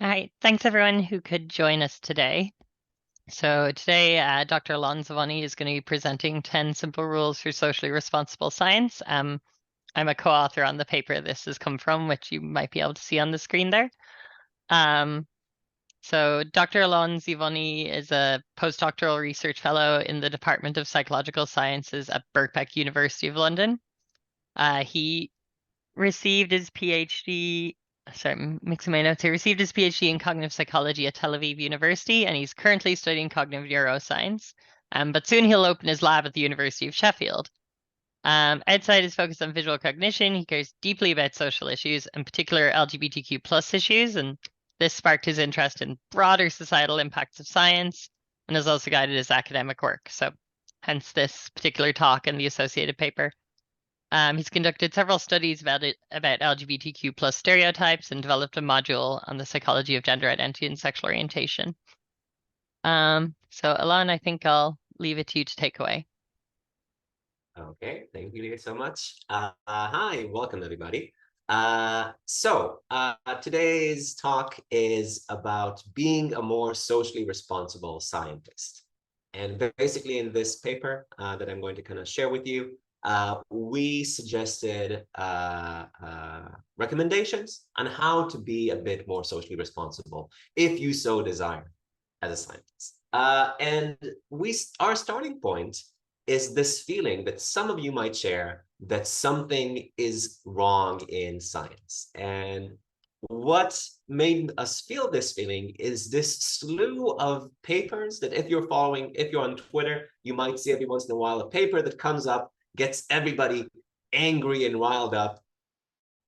Hi, thanks everyone who could join us today. So today, Dr. Alonzavani is going to be presenting 10 simple rules for socially responsible science. I'm a co-author on the paper this has come from, which you might be able to see on the screen there. So Dr. Alonzavani is a postdoctoral research fellow in the Department of Psychological Sciences at Birkbeck University of London. He received his PhD, sorry, I'm mixing my notes here, received his PhD in cognitive psychology at Tel Aviv University, and he's currently studying cognitive neuroscience. But soon he'll open his lab at the University of Sheffield. Outside his focus on visual cognition, he cares deeply about social issues, in particular LGBTQ plus issues, and this sparked his interest in broader societal impacts of science and has also guided his academic work. So hence this particular talk and the associated paper. He's conducted several studies about LGBTQ plus stereotypes and developed a module on the psychology of gender identity and sexual orientation. So Alon, I think I'll leave it to you to take away. Okay, thank you so much. Hi, welcome everybody. Today's talk is about being a more socially responsible scientist. And basically in this paper that I'm going to kind of share with you, we suggested recommendations on how to be a bit more socially responsible if you so desire as a scientist. Our starting point is this feeling that some of you might share that something is wrong in science. And what made us feel this feeling is this slew of papers that if you're on Twitter, you might see every once in a while a paper that comes up, gets everybody angry and riled up,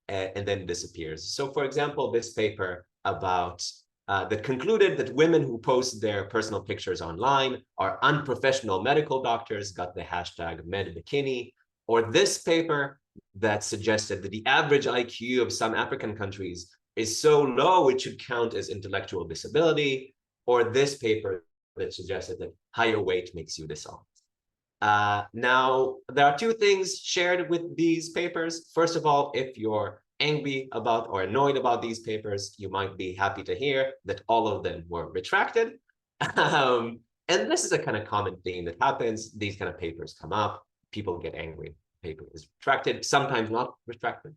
and then disappears. So for example, this paper about that concluded that women who post their personal pictures online are unprofessional medical doctors, got the hashtag #MedBikini, or this paper that suggested that the average IQ of some African countries is so low it should count as intellectual disability, or this paper that suggested that higher weight makes you dishonest. Now, there are two things shared with these papers. First of all, if you're angry about or annoyed about these papers, you might be happy to hear that all of them were retracted. And this is a kind of common theme that happens. These kind of papers come up, people get angry, paper is retracted, sometimes not retracted.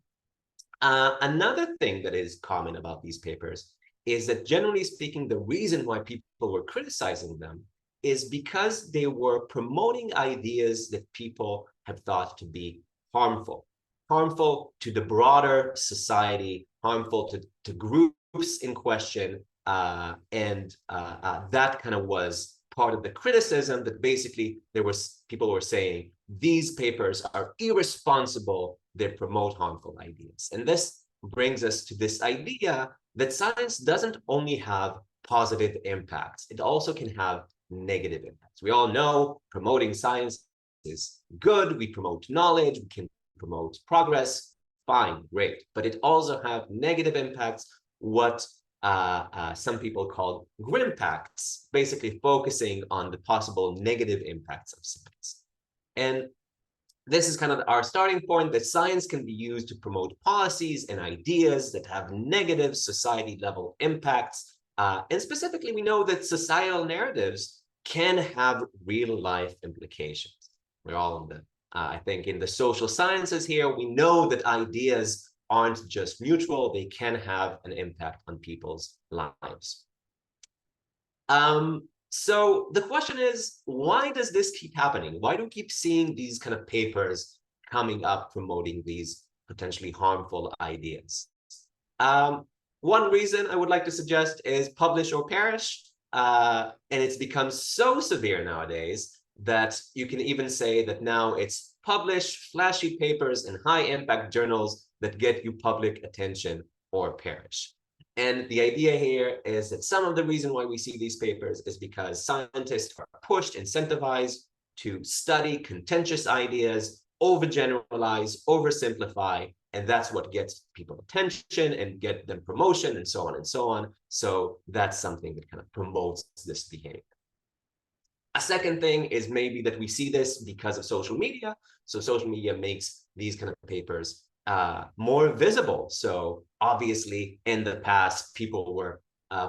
Another thing that is common about these papers is that generally speaking, the reason why people were criticizing them is because they were promoting ideas that people have thought to be harmful to the broader society, harmful to groups in question. That kind of was part of the criticism that basically people were saying, these papers are irresponsible, they promote harmful ideas. And this brings us to this idea that science doesn't only have positive impacts, it also can have negative impacts. We all know promoting science is good. We promote knowledge, we can promote progress, fine, great. But it also have negative impacts, what some people call grimpacts, basically focusing on the possible negative impacts of science. And this is kind of our starting point, that science can be used to promote policies and ideas that have negative society level impacts. And specifically, we know that societal narratives can have real life implications. We're all in the, I think in the social sciences here, we know that ideas aren't just neutral, they can have an impact on people's lives. So the question is, why does this keep happening? Why do we keep seeing these kind of papers coming up promoting these potentially harmful ideas? One reason I would like to suggest is publish or perish. And it's become so severe nowadays that you can even say that now it's publish flashy papers in high impact journals that get you public attention or perish. And the idea here is that some of the reason why we see these papers is because scientists are pushed, incentivized to study contentious ideas, overgeneralize, oversimplify, and that's what gets people attention and get them promotion and so on and so on. So that's something that kind of promotes this behavior. A second thing is maybe that we see this because of social media. So social media makes these kind of papers more visible. So obviously in the past, people were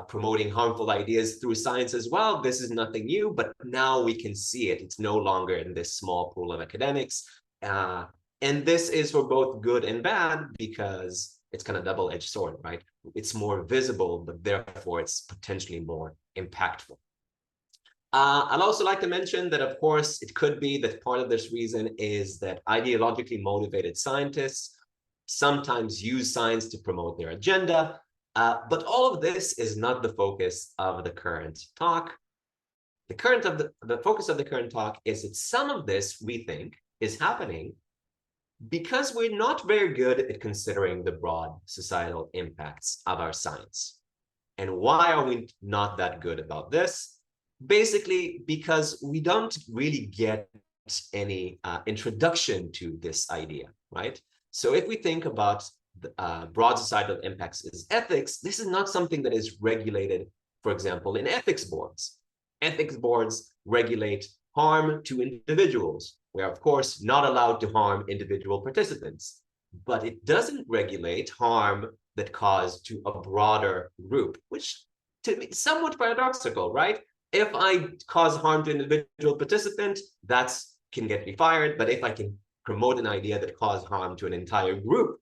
promoting harmful ideas through science as well. This is nothing new, but now we can see it. It's no longer in this small pool of academics. And this is for both good and bad because it's kind of double-edged sword, right? It's more visible, but therefore it's potentially more impactful. I'd also like to mention that, of course, it could be that part of this reason is that ideologically motivated scientists sometimes use science to promote their agenda. But all of this is not the focus of the current talk. The focus of the current talk is that some of this, we think, is happening because we're not very good at considering the broad societal impacts of our science. And why are we not that good about this? Basically, because we don't really get any introduction to this idea, right? So if we think about broad societal impacts as ethics, this is not something that is regulated, for example, in ethics boards. Ethics boards regulate harm to individuals. We are, of course, not allowed to harm individual participants, but it doesn't regulate harm that cause to a broader group, which to me is somewhat paradoxical, right? If I cause harm to an individual participant, that can get me fired. But if I can promote an idea that causes harm to an entire group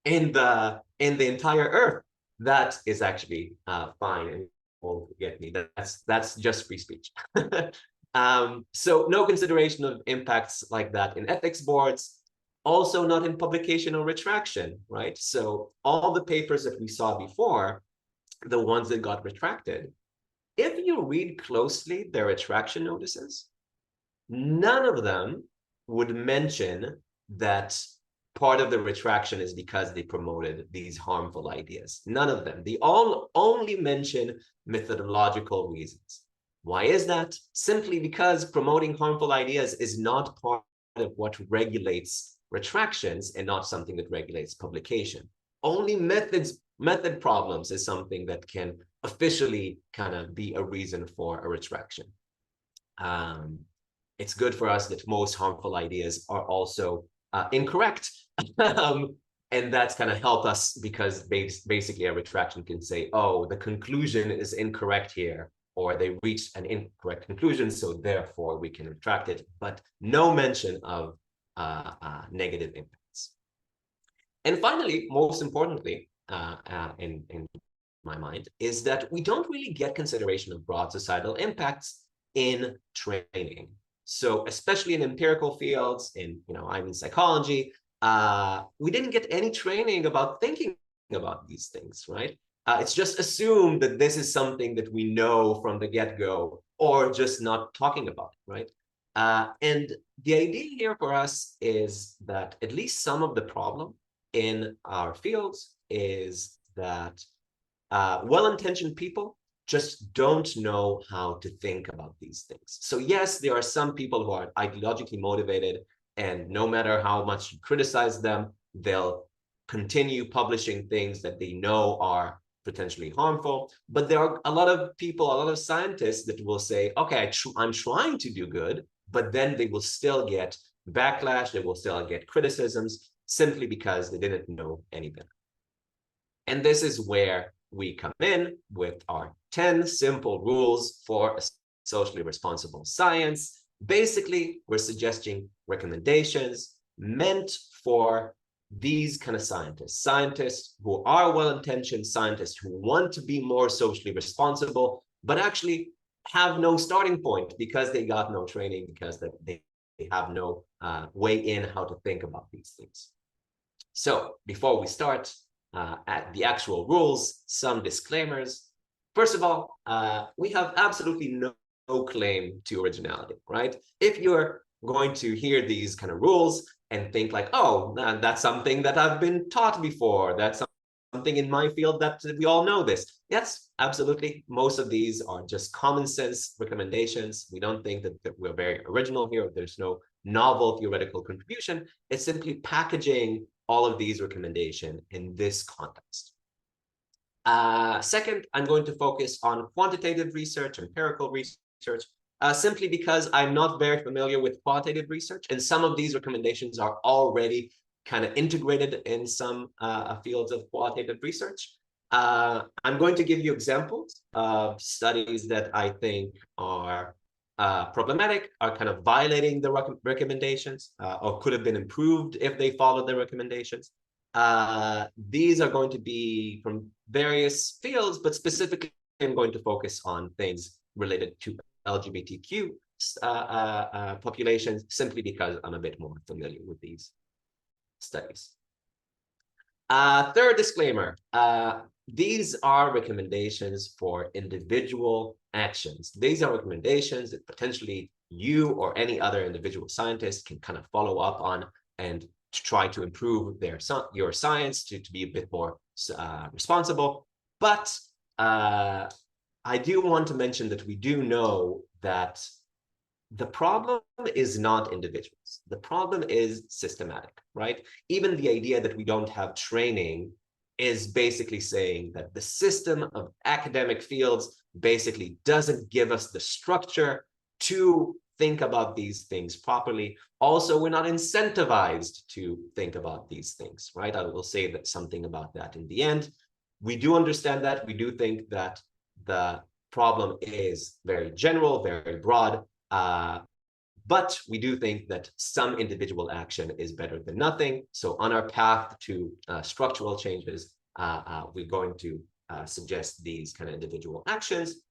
in the entire Earth, that is actually fine and won't get me. That's just free speech. So no consideration of impacts like that in ethics boards. Also not in publication or retraction, right? So all the papers that we saw before, the ones that got retracted, if you read closely their retraction notices, none of them would mention that part of the retraction is because they promoted these harmful ideas. None of them. They all only mention methodological reasons. Why is that? Simply because promoting harmful ideas is not part of what regulates retractions and not something that regulates publication. Only method problems is something that can officially kind of be a reason for a retraction. It's good for us that most harmful ideas are also incorrect. And that's kind of helped us because basically a retraction can say, oh, the conclusion is incorrect here, or they reached an incorrect conclusion, so therefore we can retract it, but no mention of negative impacts. And finally, most importantly, in my mind, is that we don't really get consideration of broad societal impacts in training. So especially in empirical fields, I'm in psychology, we didn't get any training about thinking about these things, right? It's just assumed that this is something that we know from the get-go, or just not talking about it, right? And the idea here for us is that at least some of the problem in our fields is that well-intentioned people just don't know how to think about these things. So yes, there are some people who are ideologically motivated, and no matter how much you criticize them, they'll continue publishing things that they know are potentially harmful. But there are a lot of people, a lot of scientists that will say, okay, I'm trying to do good, but then they will still get backlash, they will still get criticisms simply because they didn't know any better. And this is where we come in with our 10 simple rules for a socially responsible science. Basically, we're suggesting recommendations meant for these kind of scientists who are well-intentioned, scientists who want to be more socially responsible, but actually have no starting point because they got no training, because they have no way in how to think about these things. So before we start at the actual rules, some disclaimers. First of all, we have absolutely no claim to originality, right? If you're going to hear these kind of rules and think like, oh, that's something that I've been taught before, that's something in my field that we all know this. Yes, absolutely. Most of these are just common sense recommendations. We don't think that we're very original here. There's no novel theoretical contribution. It's simply packaging all of these recommendations in this context. Second, I'm going to focus on quantitative research, empirical research, simply because I'm not very familiar with qualitative research, and some of these recommendations are already kind of integrated in some fields of qualitative research. I'm going to give you examples of studies that I think are problematic, are kind of violating the recommendations, or could have been improved if they followed the recommendations. These are going to be from various fields, but specifically I'm going to focus on things related to LGBTQ populations, simply because I'm a bit more familiar with these studies. Third disclaimer, these are recommendations for individual actions. These are recommendations that potentially you or any other individual scientist can kind of follow up on and to try to improve your science to be a bit more responsible. But I do want to mention that we do know that the problem is not individuals. The problem is systematic, right? Even the idea that we don't have training is basically saying that the system of academic fields basically doesn't give us the structure to think about these things properly. Also, we're not incentivized to think about these things, right? I will say that something about that in the end. We do understand that. We do think that the problem is very general, very broad, but we do think that some individual action is better than nothing. So on our path to structural changes, we're going to suggest these kind of individual actions.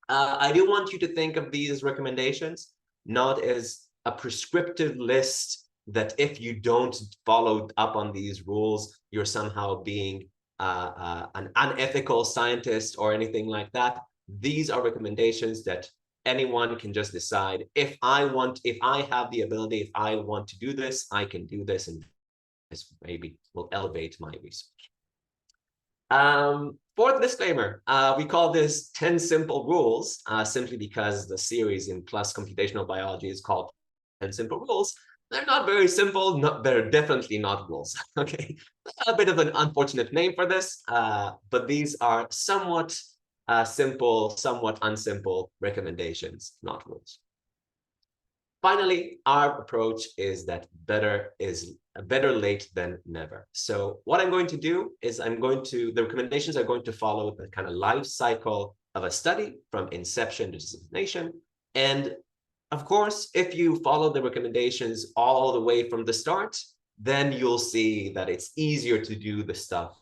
I do want you to think of these recommendations not as a prescriptive list that if you don't follow up on these rules, you're somehow being an unethical scientist or anything like that. These are recommendations that anyone can just decide, if I have the ability, if I want to do this, I can do this, and this maybe will elevate my research. Fourth disclaimer, we call this 10 simple rules, simply because the series in Plus Computational Biology is called 10 simple rules. They're not very simple, they're definitely not rules, okay? A bit of an unfortunate name for this, but these are somewhat simple, somewhat unsimple recommendations, not rules. Finally, our approach is that better late than never. So what I'm going to do is the recommendations are going to follow the kind of life cycle of a study from inception to dissemination. And of course, if you follow the recommendations all the way from the start, then you'll see that it's easier to do the stuff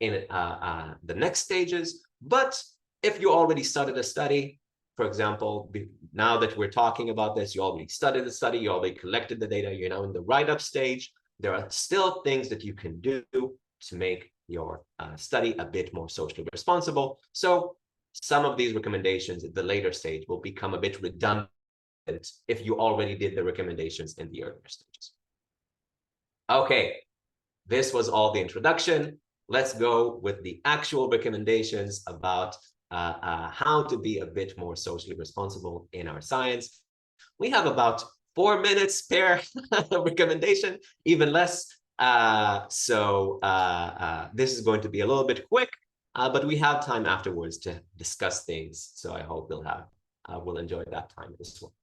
in the next stages. But if you already started a study, for example, now that we're talking about this, you already studied the study, you already collected the data, you're now in the write-up stage, there are still things that you can do to make your study a bit more socially responsible. So some of these recommendations at the later stage will become a bit redundant if you already did the recommendations in the earlier stages. Okay, this was all the introduction. Let's go with the actual recommendations about how to be a bit more socially responsible in our science. We have about 4 minutes per recommendation, even less. This is going to be a little bit quick, but we have time afterwards to discuss things. So I hope we'll enjoy that time as well.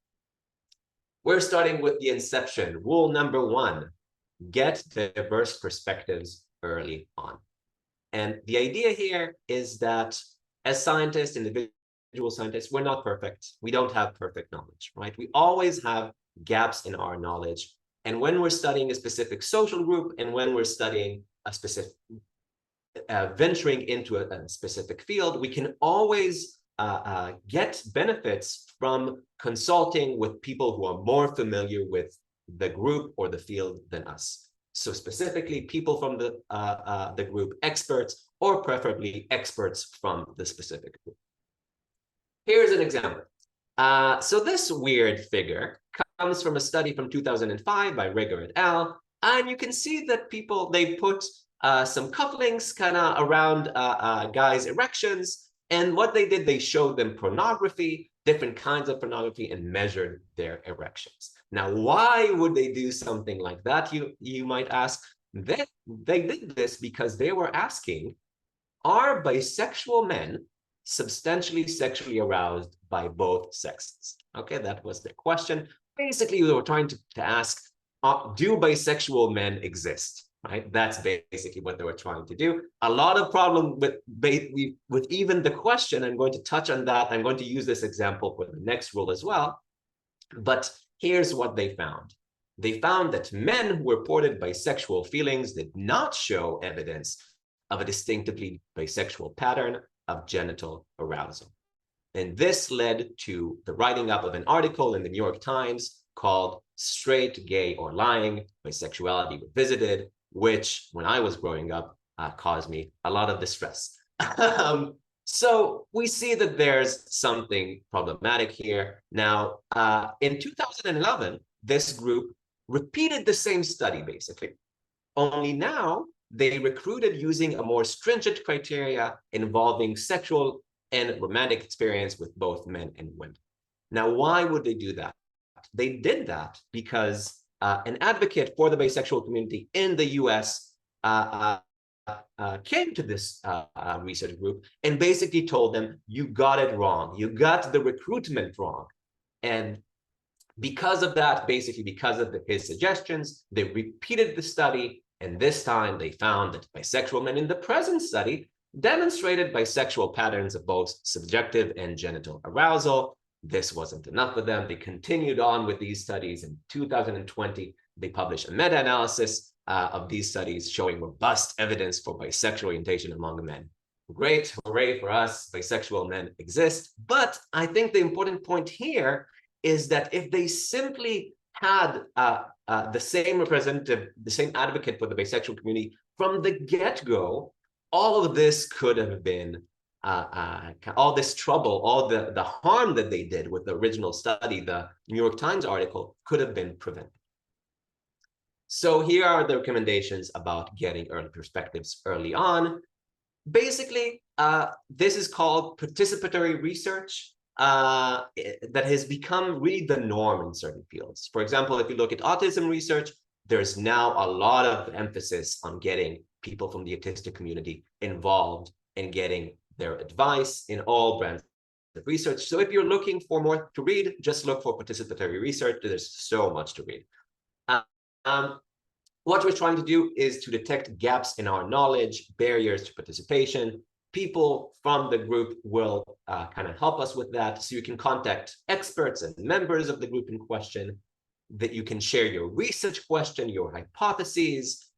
We're starting with the inception. Rule number 1, get diverse perspectives early on. And the idea here is that as scientists, individual scientists, we're not perfect. We don't have perfect knowledge, right? We always have gaps in our knowledge. And when we're studying a specific social group and when we're studying a specific, venturing into a specific field, we can always get benefits from consulting with people who are more familiar with the group or the field than us. So specifically, people from the group, experts, or preferably experts from the specific group. Here's an example. So this weird figure comes from a study from 2005 by Rigger et al. And you can see that they put some cufflinks kind of around guys' erections. And what they did, they showed them pornography, different kinds of pornography, and measured their erections. Now, why would they do something like that, you might ask? They did this because they were asking, are bisexual men substantially sexually aroused by both sexes? Okay, that was their question. Basically, they were trying to ask, do bisexual men exist? right? That's basically what they were trying to do. A lot of problem with even the question. I'm going to touch on that. I'm going to use this example for the next rule as well. But here's what they found. They found that men who reported bisexual feelings did not show evidence of a distinctively bisexual pattern of genital arousal. And this led to the writing up of an article in the New York Times called Straight, Gay, or Lying, Bisexuality Revisited, which, when I was growing up, caused me a lot of distress. So we see that there's something problematic here. Now, in 2011, this group repeated the same study, basically. Only now, they recruited using a more stringent criteria involving sexual and romantic experience with both men and women. Now, why would they do that? They did that because an advocate for the bisexual community in the US came to this research group and basically told them, you got it wrong. You got the recruitment wrong. And because of that, basically because of his suggestions, they repeated the study. And this time they found that bisexual men in the present study demonstrated bisexual patterns of both subjective and genital arousal. This wasn't enough for them. They continued on with these studies. In 2020, they published a meta-analysis of these studies showing robust evidence for bisexual orientation among men. Great, hooray for us, bisexual men exist. But I think the important point here is that if they simply had the same representative, the same advocate for the bisexual community from the get-go, all of this could have been, all this trouble, all the harm that they did with the original study, the New York Times article, could have been prevented. So here are the recommendations about getting early perspectives early on. Basically, this is called participatory research that has become really the norm in certain fields. For example, if you look at autism research, there's now a lot of emphasis on getting people from the autistic community involved in getting their advice in all branches of research. So if you're looking for more to read, just look for participatory research. There's so much to read. What we're trying to do is to detect gaps in our knowledge, barriers to participation. People from the group will kind of help us with that. So you can contact experts and members of the group in question, that you can share your research question, your hypotheses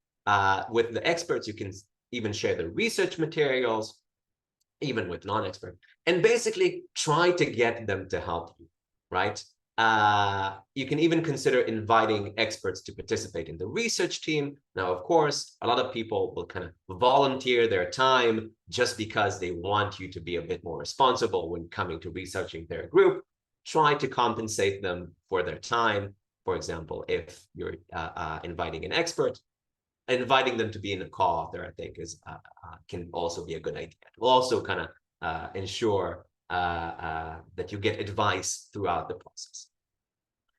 with the experts. You can even share the research materials, even with non-experts, and basically try to get them to help you, right? You can even consider inviting experts to participate in the research team. Now, of course, a lot of people will kind of volunteer their time just because they want you to be a bit more responsible when coming to researching their group. Try to compensate them for their time. For example, if you're inviting an expert, inviting them to be in a co-author, I think is can also be a good idea. It will also kind of ensure that you get advice throughout the process.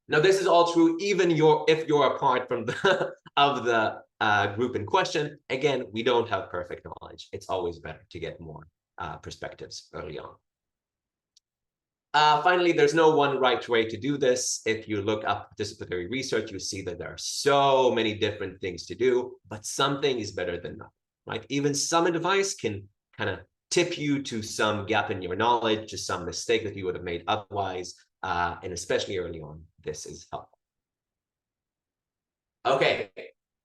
Now, this is all true even if you're a part from the of the group in question. Again, we don't have perfect knowledge. It's always better to get more perspectives early on. Finally, there's no one right way to do this. If you look up participatory research, you see that there are so many different things to do, but something is better than nothing, right? Even some advice can kind of tip you to some gap in your knowledge, to some mistake that you would have made otherwise, and especially early on, this is helpful. Okay,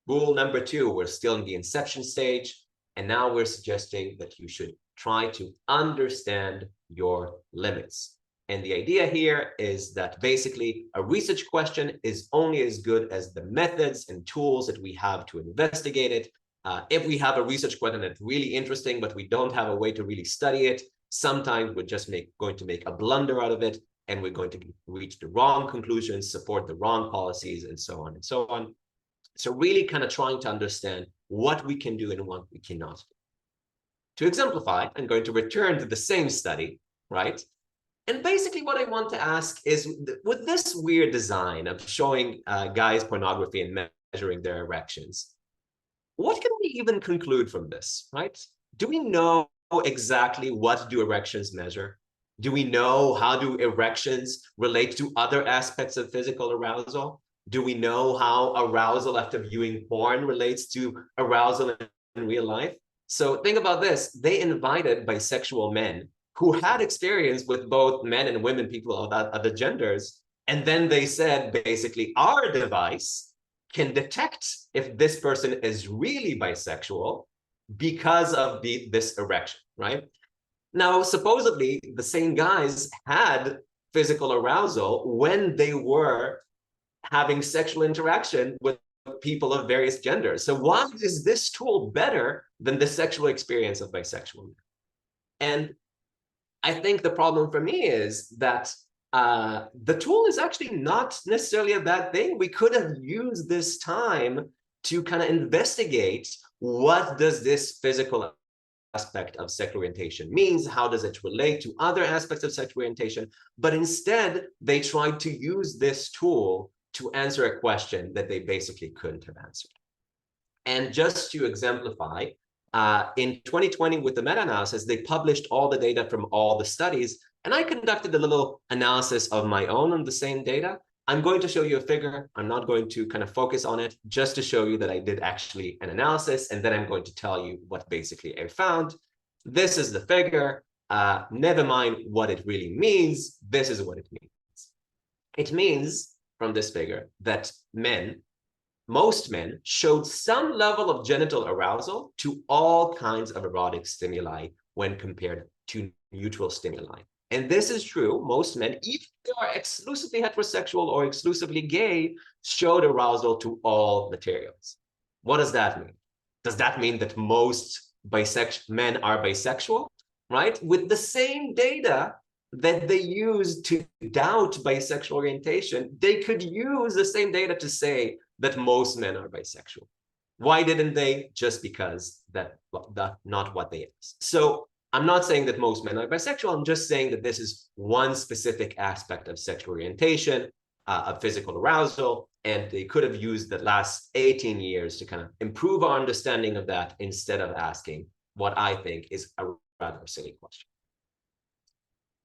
rule number 2, we're still in the inception stage, and now we're suggesting that you should try to understand your limits. And the idea here is that basically a research question is only as good as the methods and tools that we have to investigate it. If we have a research question that's really interesting, but we don't have a way to really study it, sometimes we're just going to make a blunder out of it, and we're going to reach the wrong conclusions, support the wrong policies, and so on and so on. So really kind of trying to understand what we can do and what we cannot do. To exemplify, I'm going to return to the same study, right? And basically what I want to ask is, with this weird design of showing guys pornography and measuring their erections, what can we even conclude from this, right? Do we know exactly what do erections measure? Do we know how do erections relate to other aspects of physical arousal? Do we know how arousal after viewing porn relates to arousal in real life? So think about this. They invited bisexual men who had experience with both men and women, people of other genders. And then they said, basically, our device can detect if this person is really bisexual because of this erection, right? Now, supposedly, the same guys had physical arousal when they were having sexual interaction with people of various genders. So why is this tool better than the sexual experience of bisexual men? And I think the problem for me is that the tool is actually not necessarily a bad thing. We could have used this time to kind of investigate what does this physical aspect of sexual orientation means, how does it relate to other aspects of sexual orientation, but instead they tried to use this tool to answer a question that they basically couldn't have answered. And just to exemplify, in 2020 with the meta-analysis, they published all the data from all the studies, and I conducted a little analysis of my own on the same data. I'm going to show you a figure. I'm not going to kind of focus on it, just to show you that I did actually an analysis, and then I'm going to tell you what basically I found. This is the figure. Never mind what it really means. This is what it means. It means from this figure that most men showed some level of genital arousal to all kinds of erotic stimuli when compared to neutral stimuli. And this is true. Most men, even if they are exclusively heterosexual or exclusively gay, showed arousal to all materials. What does that mean? Does that mean that most men are bisexual? Right? With the same data that they use to doubt bisexual orientation, they could use the same data to say that most men are bisexual. Why didn't they? Just because that's not what they asked. So I'm not saying that most men are bisexual. I'm just saying that this is one specific aspect of sexual orientation, of physical arousal, and they could have used the last 18 years to kind of improve our understanding of that instead of asking what I think is a rather silly question.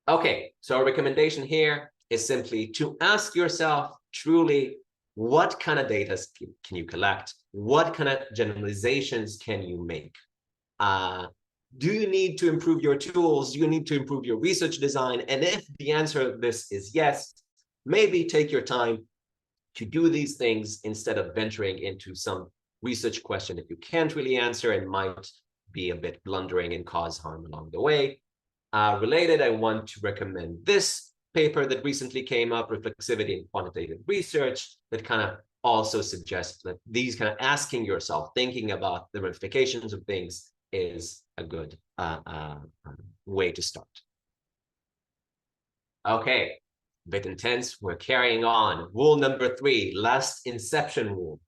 Okay, so our recommendation here is simply to ask yourself truly, what kind of data can you collect? What kind of generalizations can you make? Do you need to improve your tools? Do you need to improve your research design? And if the answer to this is yes, maybe take your time to do these things instead of venturing into some research question that you can't really answer and might be a bit blundering and cause harm along the way. Related, I want to recommend this paper that recently came up, Reflexivity in Quantitative Research, that kind of also suggests that these kind of asking yourself, thinking about the ramifications of things is a good way to start. Okay, a bit intense, we're carrying on. Rule number 3, last inception rule.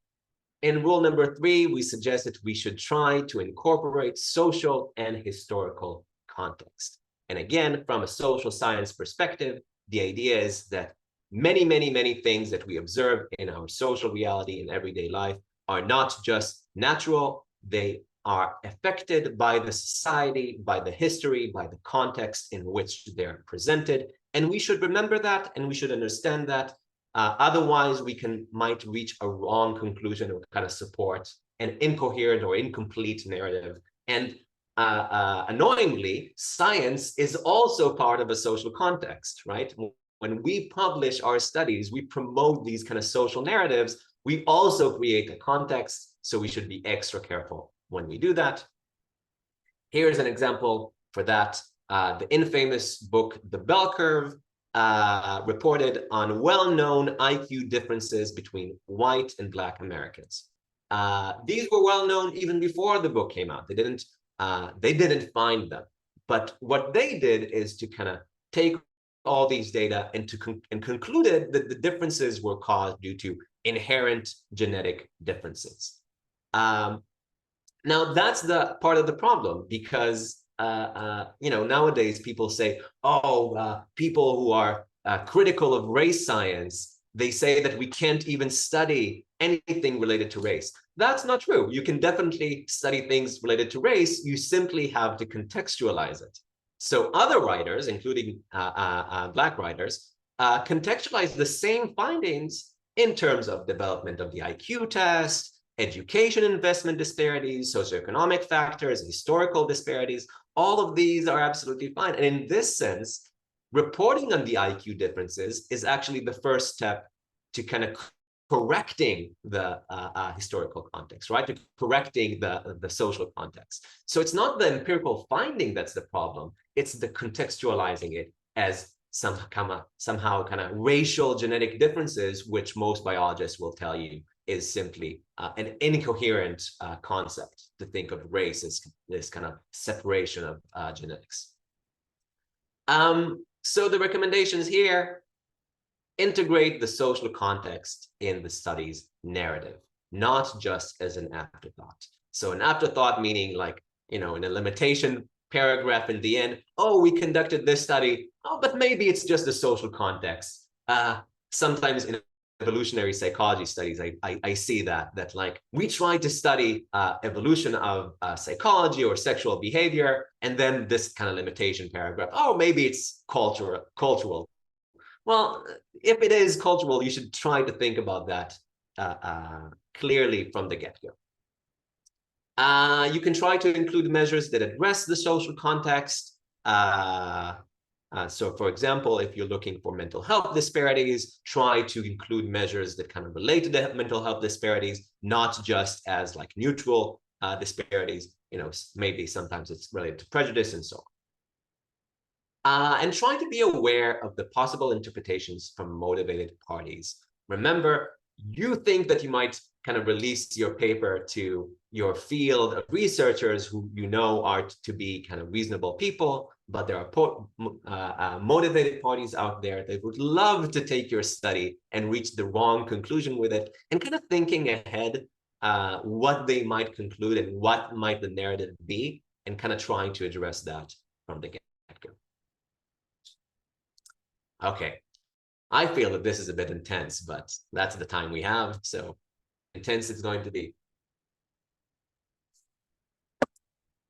In rule number 3, we suggest that we should try to incorporate social and historical context. And again, from a social science perspective, the idea is that many things that we observe in our social reality in everyday life are not just natural, they are affected by the society, by the history, by the context in which they're presented. And we should remember that, and we should understand that. Otherwise, we might reach a wrong conclusion or kind of support an incoherent or incomplete narrative. And annoyingly, science is also part of a social context, right? When we publish our studies, we promote these kind of social narratives. We also create a context, so we should be extra careful when we do that. Here's an example for that. The infamous book, The Bell Curve, reported on well-known IQ differences between white and Black Americans. These were well-known even before the book came out. They didn't find them. But what they did is to kind of take all these data and concluded that the differences were caused due to inherent genetic differences. Now, that's the part of the problem, because nowadays people say, people who are critical of race science, they say that we can't even study anything related to race. That's not true. You can definitely study things related to race. You simply have to contextualize it. So other writers, including Black writers, contextualize the same findings in terms of development of the IQ test, education investment disparities, socioeconomic factors, historical disparities. All of these are absolutely fine. And in this sense, reporting on the IQ differences is actually the first step to kind of correcting the historical context, right? To correcting the social context. So it's not the empirical finding that's the problem, it's the contextualizing it as somehow kind of racial genetic differences, which most biologists will tell you is simply an incoherent concept to think of race as this kind of separation of genetics. So the recommendations here: integrate the social context in the study's narrative, not just as an afterthought. So an afterthought meaning like, in a limitation paragraph in the end, oh, we conducted this study, oh, but maybe it's just the social context. Sometimes in evolutionary psychology studies, I see that like we tried to study evolution of psychology or sexual behavior, and then this kind of limitation paragraph, oh, maybe it's cultural. Well, if it is cultural, you should try to think about that clearly from the get-go. You can try to include measures that address the social context. So, for example, if you're looking for mental health disparities, try to include measures that kind of relate to the mental health disparities, not just as like neutral disparities. Maybe sometimes it's related to prejudice and so on. And try to be aware of the possible interpretations from motivated parties. Remember, you think that you might kind of release your paper to your field of researchers who are to be kind of reasonable people, but there are motivated parties out there that would love to take your study and reach the wrong conclusion with it, and kind of thinking ahead what they might conclude and what might the narrative be, and kind of trying to address that from the get-go. Okay, I feel that this is a bit intense, but that's the time we have, so intense it's going to be.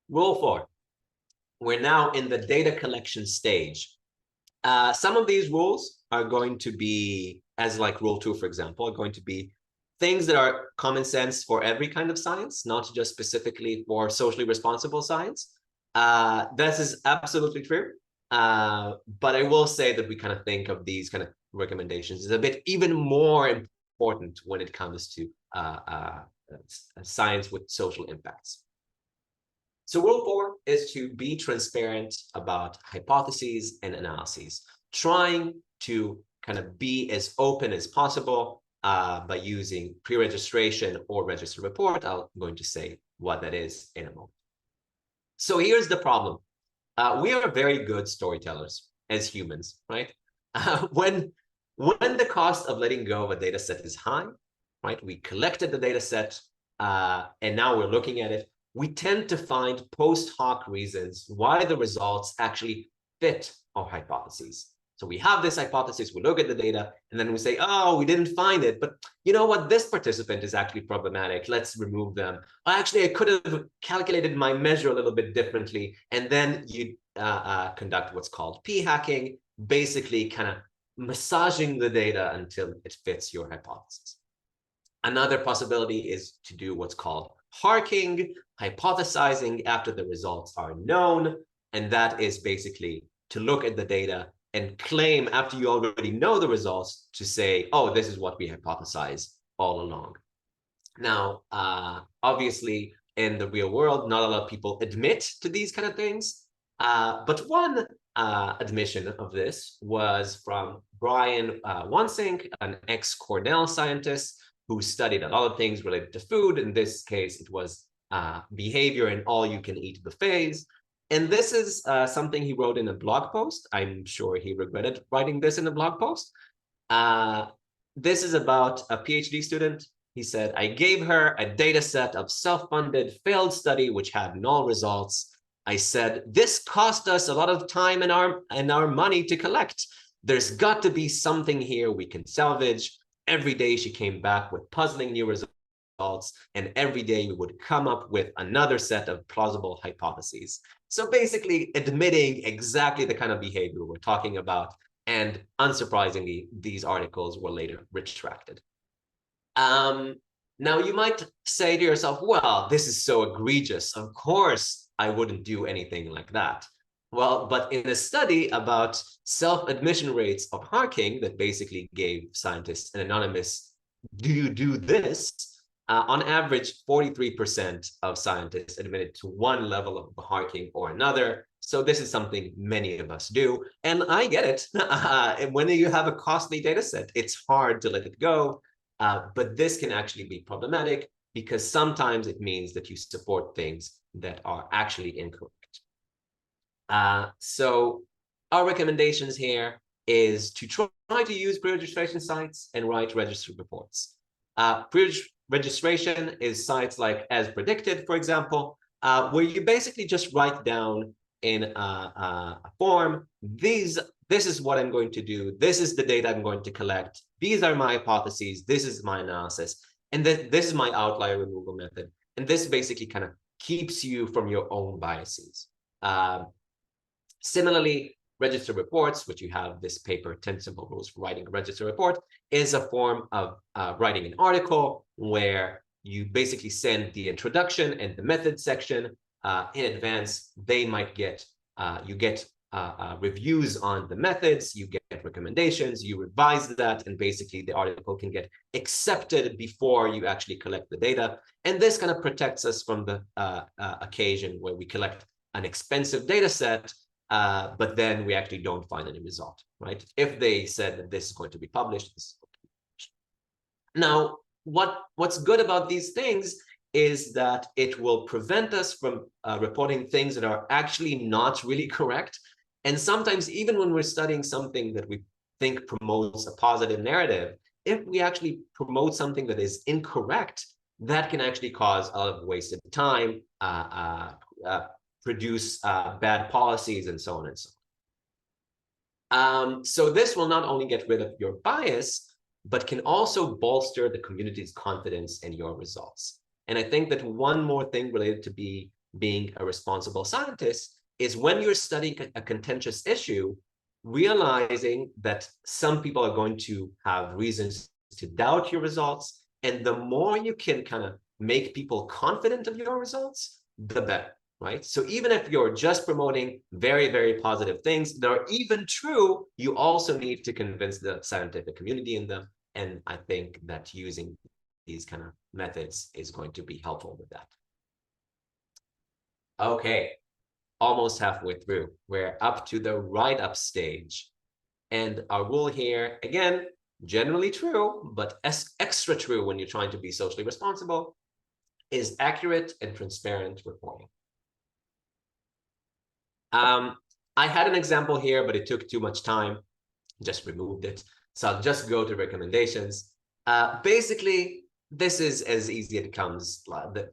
Rule 4. We're now in the data collection stage. Some of these rules are going to be, as like Rule 2, for example, are going to be things that are common sense for every kind of science, not just specifically for socially responsible science. This is absolutely true. But I will say that we kind of think of these kind of recommendations as a bit even more important when it comes to science with social impacts. So Rule 4 is to be transparent about hypotheses and analyses, trying to kind of be as open as possible by using pre-registration or registered report. I'm going to say what that is in a moment. So here's the problem. We are very good storytellers as humans, right? When the cost of letting go of a data set is high, right? We collected the data set and now we're looking at it. We tend to find post hoc reasons why the results actually fit our hypotheses. So we have this hypothesis, we look at the data, and then we say, oh, we didn't find it, but you know what, this participant is actually problematic, let's remove them. Actually, I could have calculated my measure a little bit differently, and then you conduct what's called p-hacking, basically kind of massaging the data until it fits your hypothesis. Another possibility is to do what's called harking, hypothesizing after the results are known, and that is basically to look at the data and claim after you already know the results to say, oh, this is what we hypothesized all along. Now, obviously, in the real world, not a lot of people admit to these kind of things, but one admission of this was from Brian Wansink, an ex-Cornell scientist who studied a lot of things related to food. In this case, it was behavior in all-you-can-eat buffets. And this is something he wrote in a blog post. I'm sure he regretted writing this in a blog post. This is about a PhD student. He said, I gave her a data set of self-funded failed study which had null results. I said, this cost us a lot of time and our money to collect. There's got to be something here we can salvage. Every day she came back with puzzling new results, and every day we would come up with another set of plausible hypotheses. So basically admitting exactly the kind of behavior we're talking about, and unsurprisingly, these articles were later retracted. Now, you might say to yourself, well, this is so egregious. Of course, I wouldn't do anything like that. Well, but in a study about self-admission rates of harking that basically gave scientists an anonymous, do you do this? On average, 43% of scientists admitted to one level of harking or another. So this is something many of us do. And I get it. And when you have a costly data set, it's hard to let it go. But this can actually be problematic because sometimes it means that you support things that are actually incorrect. So our recommendations here is to try to use pre-registration sites and write registry reports. Pre-registration is sites like As Predicted, for example, where you basically just write down in a form, this is what I'm going to do. This is the data I'm going to collect. These are my hypotheses. This is my analysis. And this is my outlier removal method. And this basically kind of keeps you from your own biases. Similarly, register reports, which you have this paper, 10 Simple Rules for Writing a Register Report, is a form of writing an article where you basically send the introduction and the method section in advance. They might get, you get reviews on the methods, you get recommendations, you revise that, and basically the article can get accepted before you actually collect the data. And this kind of protects us from the occasion where we collect an expensive data set, but then we actually don't find any result, right? If they said that this is going to be published, this is going to be published. Now, what's good about these things is that it will prevent us from reporting things that are actually not really correct. And sometimes even when we're studying something that we think promotes a positive narrative, if we actually promote something that is incorrect, that can actually cause a lot of wasted time, produce bad policies, and so on and so on. So this will not only get rid of your bias, but can also bolster the community's confidence in your results. And I think that one more thing related to being a responsible scientist is when you're studying a contentious issue, realizing that some people are going to have reasons to doubt your results. And the more you can kind of make people confident of your results, the better, right? So even if you're just promoting very, very positive things that are even true, you also need to convince the scientific community in them. And I think that using these kind of methods is going to be helpful with that. Okay, almost halfway through. We're up to the write-up stage. And our rule here, again, generally true, but extra true when you're trying to be socially responsible, is accurate and transparent reporting. I had an example here, but it took too much time. Just removed it. So I'll just go to recommendations. Basically, this is as easy as it comes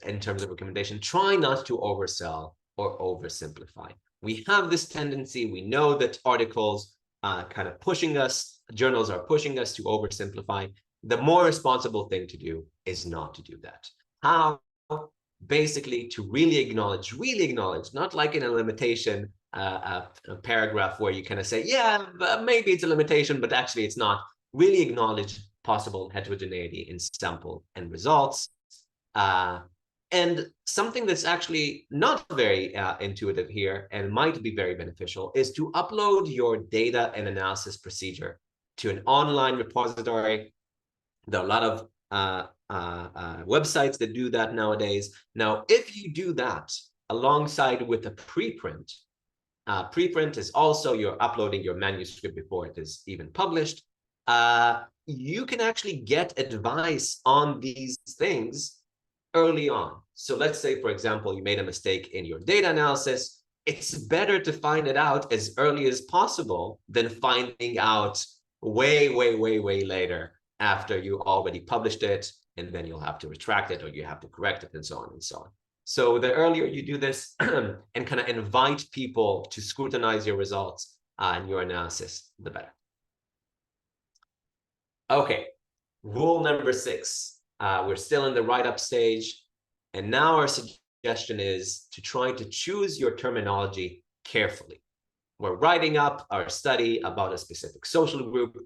in terms of recommendation. Try not to oversell or oversimplify. We have this tendency. We know that articles kind of pushing us, journals are pushing us to oversimplify. The more responsible thing to do is not to do that. How? Basically, to really acknowledge, not like in a limitation a paragraph where you kind of say, yeah, maybe it's a limitation, but actually it's not. Really acknowledge possible heterogeneity in sample and results. And something that's actually not very intuitive here and might be very beneficial is to upload your data and analysis procedure to an online repository. There are a lot of websites that do that nowadays. Now, if you do that alongside with a preprint, preprint is also you're uploading your manuscript before it is even published. You can actually get advice on these things early on. So let's say, for example, you made a mistake in your data analysis. It's better to find it out as early as possible than finding out way, way, way, way later after you already published it, and then you'll have to retract it or you have to correct it and so on and so on. So the earlier you do this and kind of invite people to scrutinize your results and your analysis, the better. Okay, rule number 6. We're still in the write-up stage. And now our suggestion is to try to choose your terminology carefully. We're writing up our study about a specific social group.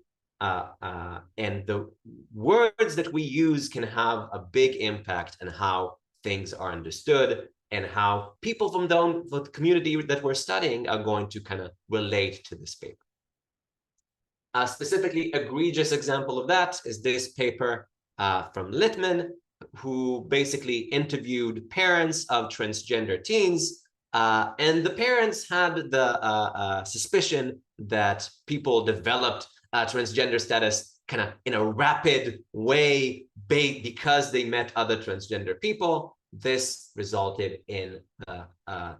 and the words that we use can have a big impact on how things are understood and how people from the community that we're studying are going to kind of relate to this paper. A specifically egregious example of that is this paper from Littman, who basically interviewed parents of transgender teens. And the parents had the suspicion that people developed transgender status kind of in a rapid way because they met other transgender people. This resulted in the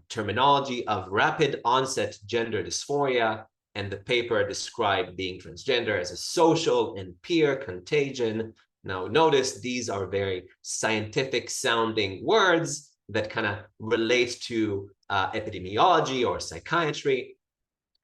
terminology of rapid onset gender dysphoria, and the paper described being transgender as a social and peer contagion. Now, notice these are very scientific sounding words that kind of relate to epidemiology or psychiatry.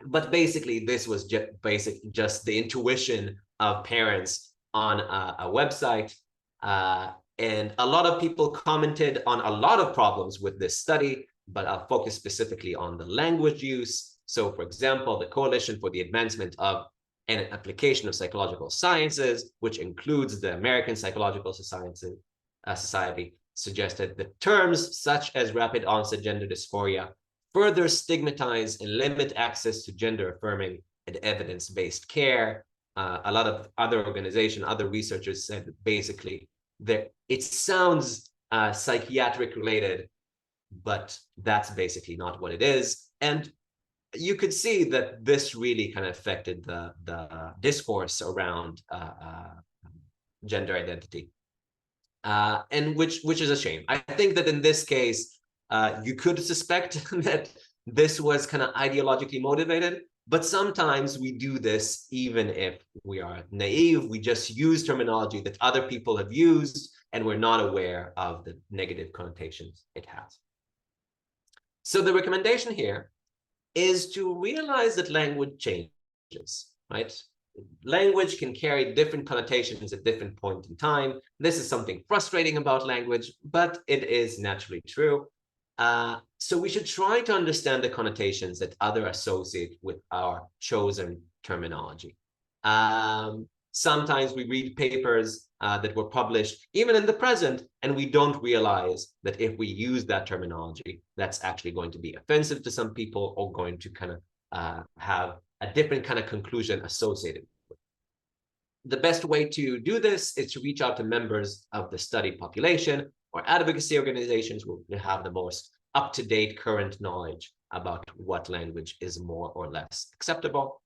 But basically, this was just the intuition of parents on a website. And a lot of people commented on a lot of problems with this study, but I'll focus specifically on the language use. So, for example, the Coalition for the Advancement of an Application of Psychological Sciences, which includes the American Psychological Society, suggested that terms such as rapid onset gender dysphoria further stigmatize and limit access to gender-affirming and evidence-based care. A lot of other organizations, other researchers said that basically that it sounds psychiatric related, but that's basically not what it is. And you could see that this really kind of affected the discourse around gender identity, and which is a shame. I think that in this case, you could suspect that this was kind of ideologically motivated, but sometimes we do this even if we are naive. We just use terminology that other people have used, and we're not aware of the negative connotations it has. So the recommendation here is to realize that language changes, right? Language can carry different connotations at different points in time. This is something frustrating about language, but it is naturally true. So we should try to understand the connotations that others associate with our chosen terminology. Sometimes we read papers that were published even in the present, and we don't realize that if we use that terminology, that's actually going to be offensive to some people or going to kind of have a different kind of conclusion associated with it. The best way to do this is to reach out to members of the study population or advocacy organizations who have the most up-to-date current knowledge about what language is more or less acceptable.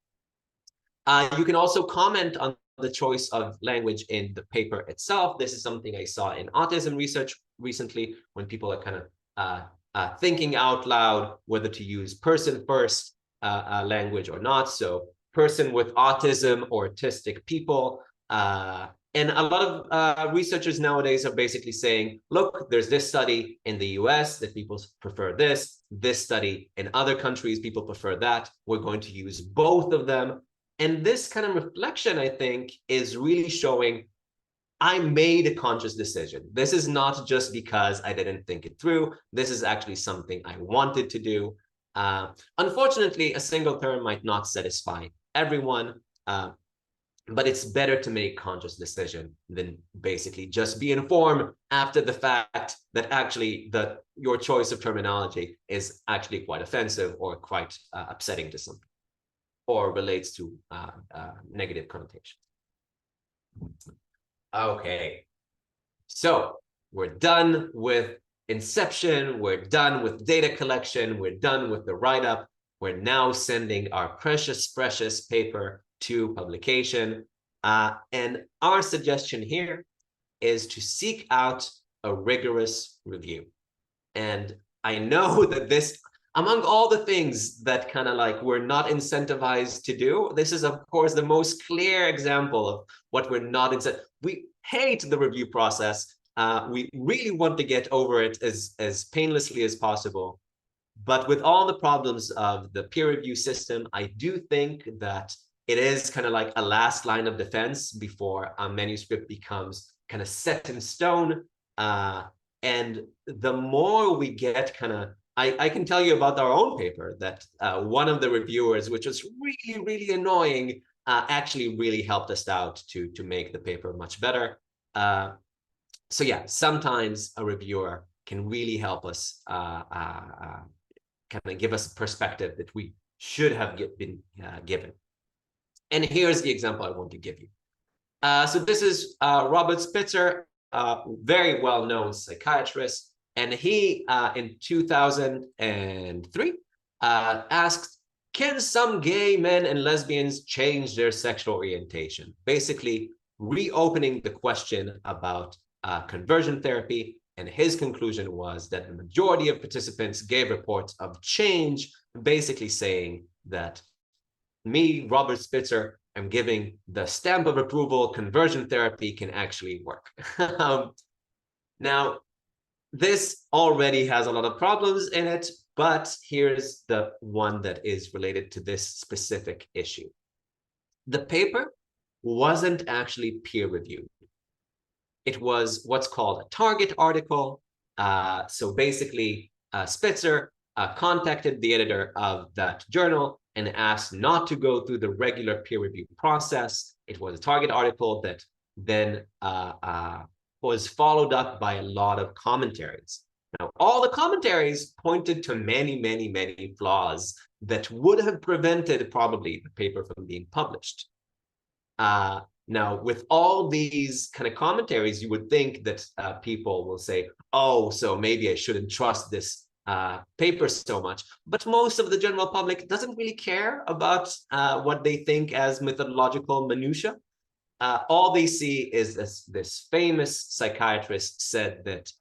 You can also comment on the choice of language in the paper itself. This is something I saw in autism research recently, when people are kind of thinking out loud whether to use person first language or not. So person with autism or autistic people. And a lot of researchers nowadays are basically saying, look, there's this study in the US that people prefer this study in other countries, people prefer that. We're going to use both of them. And this kind of reflection, I think, is really showing I made a conscious decision. This is not just because I didn't think it through. This is actually something I wanted to do. Unfortunately, a single term might not satisfy everyone, but it's better to make conscious decision than basically just be informed after the fact that actually your choice of terminology is actually quite offensive or quite upsetting to some people, or relates to negative connotations. Okay, so we're done with inception, we're done with data collection, we're done with the write-up. We're now sending our precious paper to publication. And our suggestion here is to seek out a rigorous review. And I know that this, among all the things that kind of like we're not incentivized to do, this is of course the most clear example of what we're not incentivized. We hate the review process. We really want to get over it as painlessly as possible. But with all the problems of the peer review system, I do think that it is kind of like a last line of defense before a manuscript becomes kind of set in stone. And the more we get kind of, I can tell you about our own paper that one of the reviewers, which was really, really annoying, actually really helped us out to make the paper much better. So yeah, sometimes a reviewer can really help us kind of give us a perspective that we should have been given. And here's the example I want to give you. So this is Robert Spitzer, very well-known psychiatrist, and he in 2003 asked, can some gay men and lesbians change their sexual orientation? Basically, reopening the question about conversion therapy. And his conclusion was that the majority of participants gave reports of change, basically saying that me, Robert Spitzer, am giving the stamp of approval, conversion therapy can actually work. Now, this already has a lot of problems in it, but here's the one that is related to this specific issue. The paper wasn't actually peer-reviewed. It was what's called a target article. So basically, Spitzer contacted the editor of that journal and asked not to go through the regular peer review process. It was a target article that then was followed up by a lot of commentaries. Now, all the commentaries pointed to many, many, many flaws that would have prevented probably the paper from being published. Now, with all these kind of commentaries, you would think that people will say, oh, so maybe I shouldn't trust this paper so much. But most of the general public doesn't really care about what they think as methodological minutia. All they see is this famous psychiatrist said that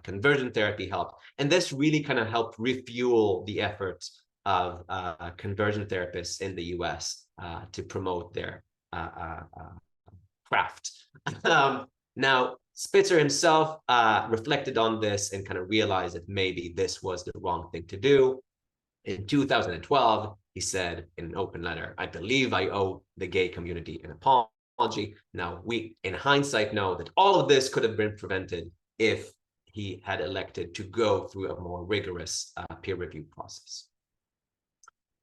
conversion therapy helped. And this really kind of helped refuel the efforts of conversion therapists in the US to promote their craft. Now, Spitzer himself reflected on this and kind of realized that maybe this was the wrong thing to do. In 2012, he said in an open letter, I believe I owe the gay community an apology. Now, we, in hindsight, know that all of this could have been prevented if he had elected to go through a more rigorous peer review process.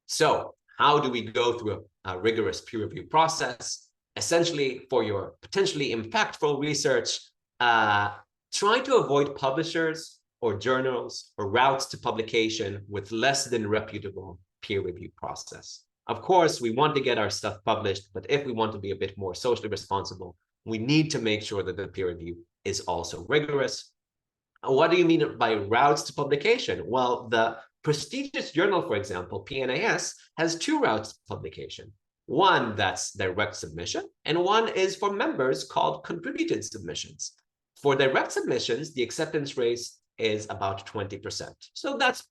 So how do we go through a rigorous peer review process? Essentially, for your potentially impactful research, try to avoid publishers or journals or routes to publication with less than reputable peer review process. Of course, we want to get our stuff published, but if we want to be a bit more socially responsible, we need to make sure that the peer review is also rigorous. What do you mean by routes to publication? Well, the prestigious journal, for example, PNAS, has two routes to publication. One that's direct submission, and one is for members called contributed submissions. For direct submissions, the acceptance rate is about 20%. So that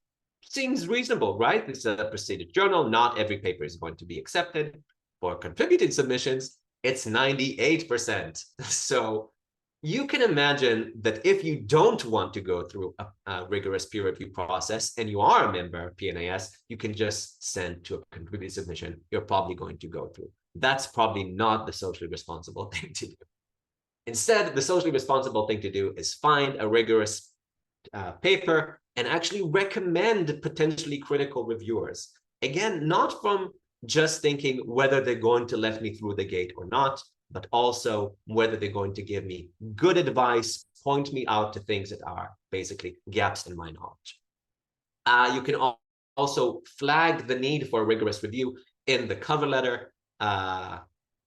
seems reasonable, right? It's a prestigious journal. Not every paper is going to be accepted. For contributed submissions, it's 98%. So you can imagine that if you don't want to go through a rigorous peer review process and you are a member of PNAS, you can just send to a contributed submission you're probably going to go through. That's probably not the socially responsible thing to do. Instead, the socially responsible thing to do is find a rigorous paper and actually recommend potentially critical reviewers. Again, not from just thinking whether they're going to let me through the gate or not, but also whether they're going to give me good advice, point me out to things that are basically gaps in my knowledge. You can also flag the need for a rigorous review in the cover letter.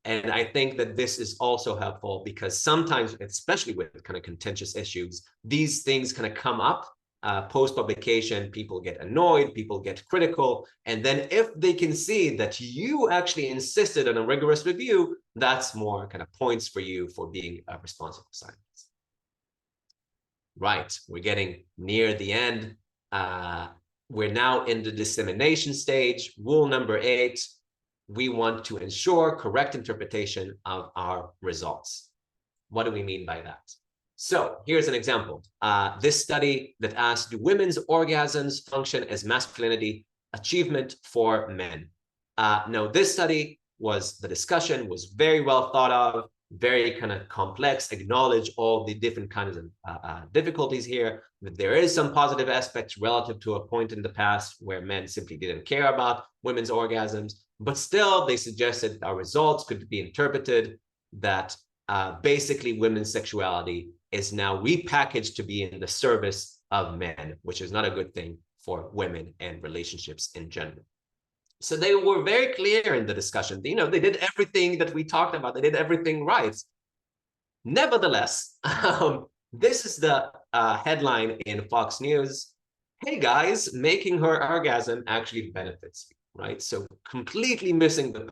And I think that this is also helpful because sometimes, especially with kind of contentious issues, these things kind of come up post-publication. People get annoyed, people get critical. And then if they can see that you actually insisted on a rigorous review, that's more kind of points for you for being a responsible scientist. Right, we're getting near the end. We're now in the dissemination stage. Rule number 8. We want to ensure correct interpretation of our results. What do we mean by that? So here's an example. This study that asked, do women's orgasms function as masculinity achievement for men? Now, this study the discussion was very well thought of, very kind of complex, acknowledge all the different kinds of difficulties here. That there is some positive aspects relative to a point in the past where men simply didn't care about women's orgasms. But still, they suggested our results could be interpreted that basically women's sexuality is now repackaged to be in the service of men, which is not a good thing for women and relationships in general. So they were very clear in the discussion. You know, they did everything that we talked about. They did everything right. Nevertheless, this is the headline in Fox News. Hey guys, making her orgasm actually benefits you, right? So completely missing the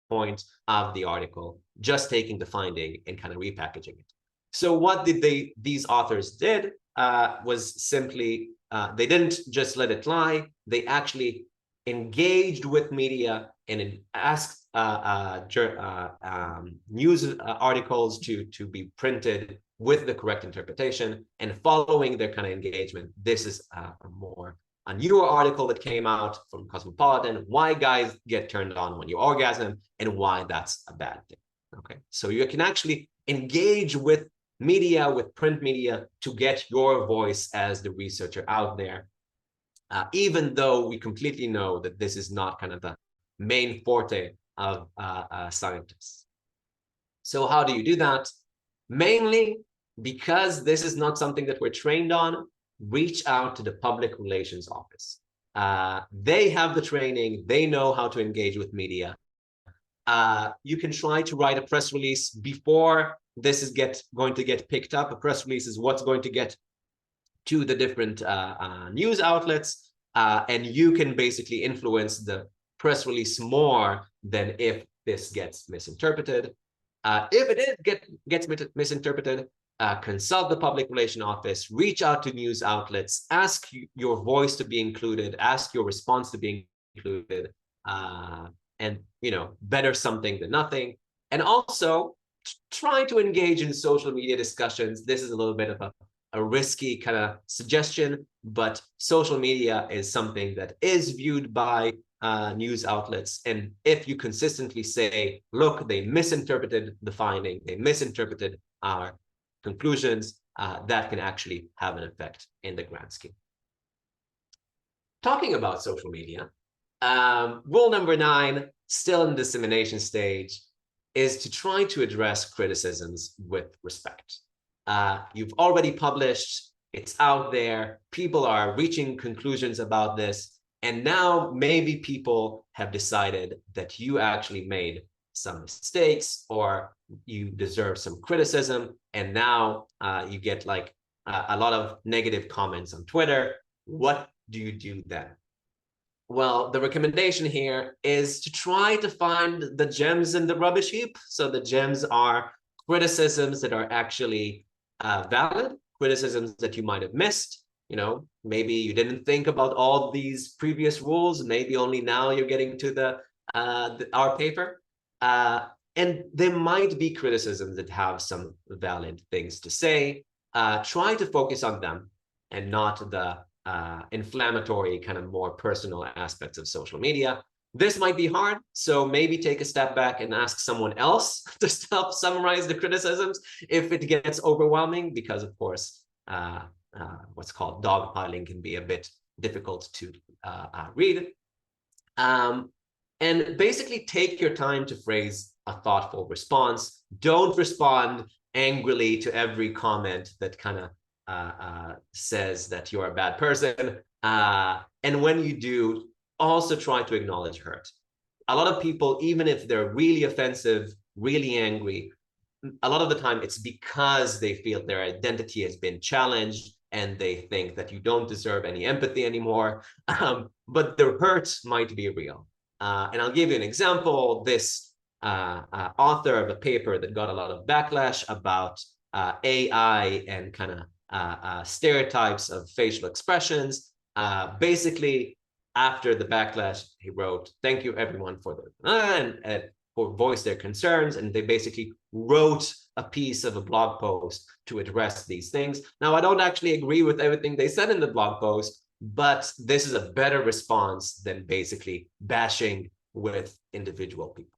point of the article, just taking the finding and kind of repackaging it. So what did these authors did was simply, they didn't just let it lie, they actually engaged with media and asked news articles to be printed with the correct interpretation, and following their kind of engagement. This is a newer article that came out from Cosmopolitan, why guys get turned on when you orgasm and why that's a bad thing. Okay, so you can actually engage with media, with print media, to get your voice as the researcher out there, even though we completely know that this is not kind of the main forte of scientists. So how do you do that? Mainly because this is not something that we're trained on, reach out to the public relations office. They have the training, they know how to engage with media. You can try to write a press release before this is going to get picked up. A press release is what's going to get to the different news outlets, and you can basically influence the press release more than if this gets misinterpreted. If it gets misinterpreted, consult the public relation office, reach out to news outlets, ask your voice to be included, ask your response to be included, and better something than nothing. And also try to engage in social media discussions. This is a little bit of a risky kind of suggestion, but social media is something that is viewed by news outlets. And if you consistently say, look, they misinterpreted the finding, they misinterpreted our conclusions, that can actually have an effect in the grand scheme. Talking about social media, rule number 9, still in the dissemination stage, is to try to address criticisms with respect. You've already published, it's out there, people are reaching conclusions about this, and now maybe people have decided that you actually made some mistakes or you deserve some criticism, and now you get like a lot of negative comments on Twitter. What do you do then? Well, the recommendation here is to try to find the gems in the rubbish heap. So the gems are criticisms that are actually valid, criticisms that you might have missed. Maybe you didn't think about all these previous rules. Maybe only now you're getting to our paper. And there might be criticisms that have some valid things to say. Try to focus on them and not the inflammatory kind of more personal aspects of social media. This might be hard, so maybe take a step back and ask someone else to help summarize the criticisms if it gets overwhelming, because of course, what's called dogpiling can be a bit difficult to read. And basically take your time to phrase a thoughtful response. Don't respond angrily to every comment that kind of says that you're a bad person. And when you do, also try to acknowledge hurt. A lot of people, even if they're really offensive, really angry, a lot of the time it's because they feel their identity has been challenged and they think that you don't deserve any empathy anymore. But their hurt might be real. And I'll give you an example. This author of a paper that got a lot of backlash about AI and kind of stereotypes of facial expressions. Basically, after the backlash, he wrote, "Thank you everyone for for voice their concerns," and they basically wrote a piece of a blog post to address these things. Now, I don't actually agree with everything they said in the blog post, but this is a better response than basically bashing with individual people.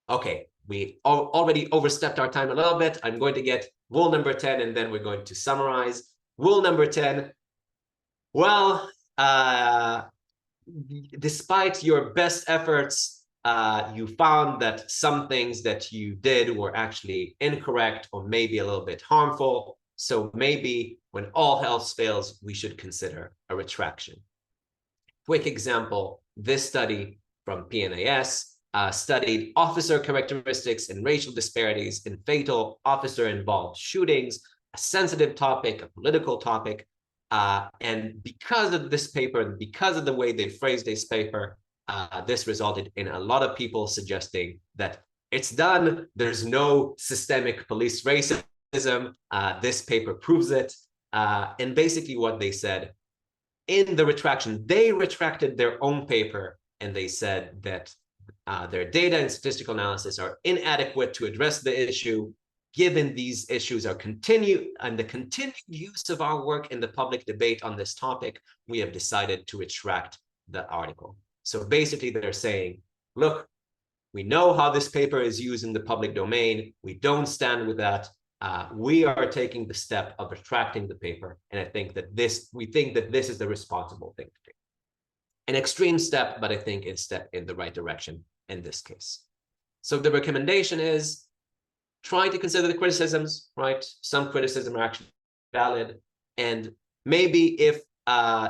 Okay, we already overstepped our time a little bit. I'm going to get rule number 10, and then we're going to summarize. Rule number 10, well, despite your best efforts, you found that some things that you did were actually incorrect or maybe a little bit harmful. So maybe when all else fails, we should consider a retraction. Quick example, this study from PNAS studied officer characteristics and racial disparities in fatal officer-involved shootings, a sensitive topic, a political topic. And because of this paper, because of the way they phrased this paper, this resulted in a lot of people suggesting that it's done. There's no systemic police racism. This paper proves it. And basically what they said in the retraction, they retracted their own paper and they said that their data and statistical analysis are inadequate to address the issue. Given these issues are continued and the continued use of our work in the public debate on this topic, we have decided to retract the article. So basically they're saying, look, we know how this paper is used in the public domain. We don't stand with that. We are taking the step of retracting the paper. And I think that we think that this is the responsible thing to do. An extreme step, but I think it's a step in the right direction in this case. So the recommendation is try to consider the criticisms, right? Some criticism are actually valid. And maybe if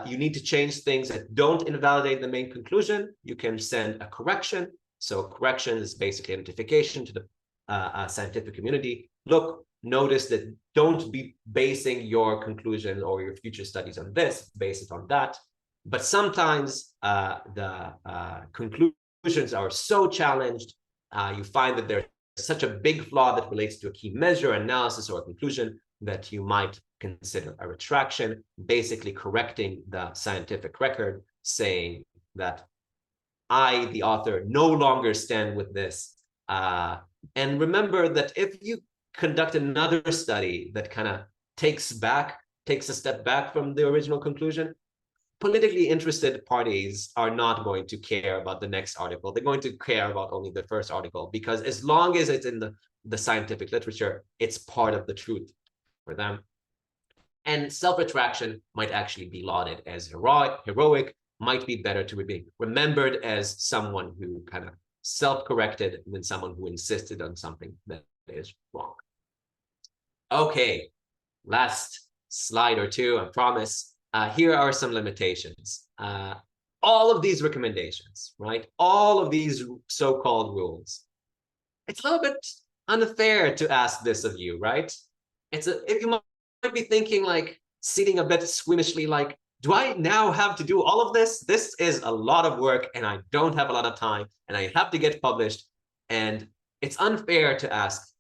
you need to change things that don't invalidate the main conclusion, you can send a correction. So correction is basically a notification to the scientific community. Look, notice that don't be basing your conclusion or your future studies on this, base it on that. But sometimes the conclusions are so challenged, you find that there's such a big flaw that relates to a key measure, analysis, or a conclusion that you might consider a retraction, basically correcting the scientific record, saying that I, the author, no longer stand with this. And remember that if you conduct another study that kind of takes a step back from the original conclusion, politically interested parties are not going to care about the next article. They're going to care about only the first article, because as long as it's in the scientific literature, it's part of the truth for them. And self-retraction might actually be lauded as heroic, might be better to be remembered as someone who kind of self-corrected than someone who insisted on something that is wrong. Okay, last slide or two, I promise. Here are some limitations. All of these recommendations, right? All of these so-called rules. It's a little bit unfair to ask this of you, right? If you might be thinking, like, sitting a bit squeamishly, like, do I now have to do all of this? This is a lot of work and I don't have a lot of time and I have to get published. And it's unfair to ask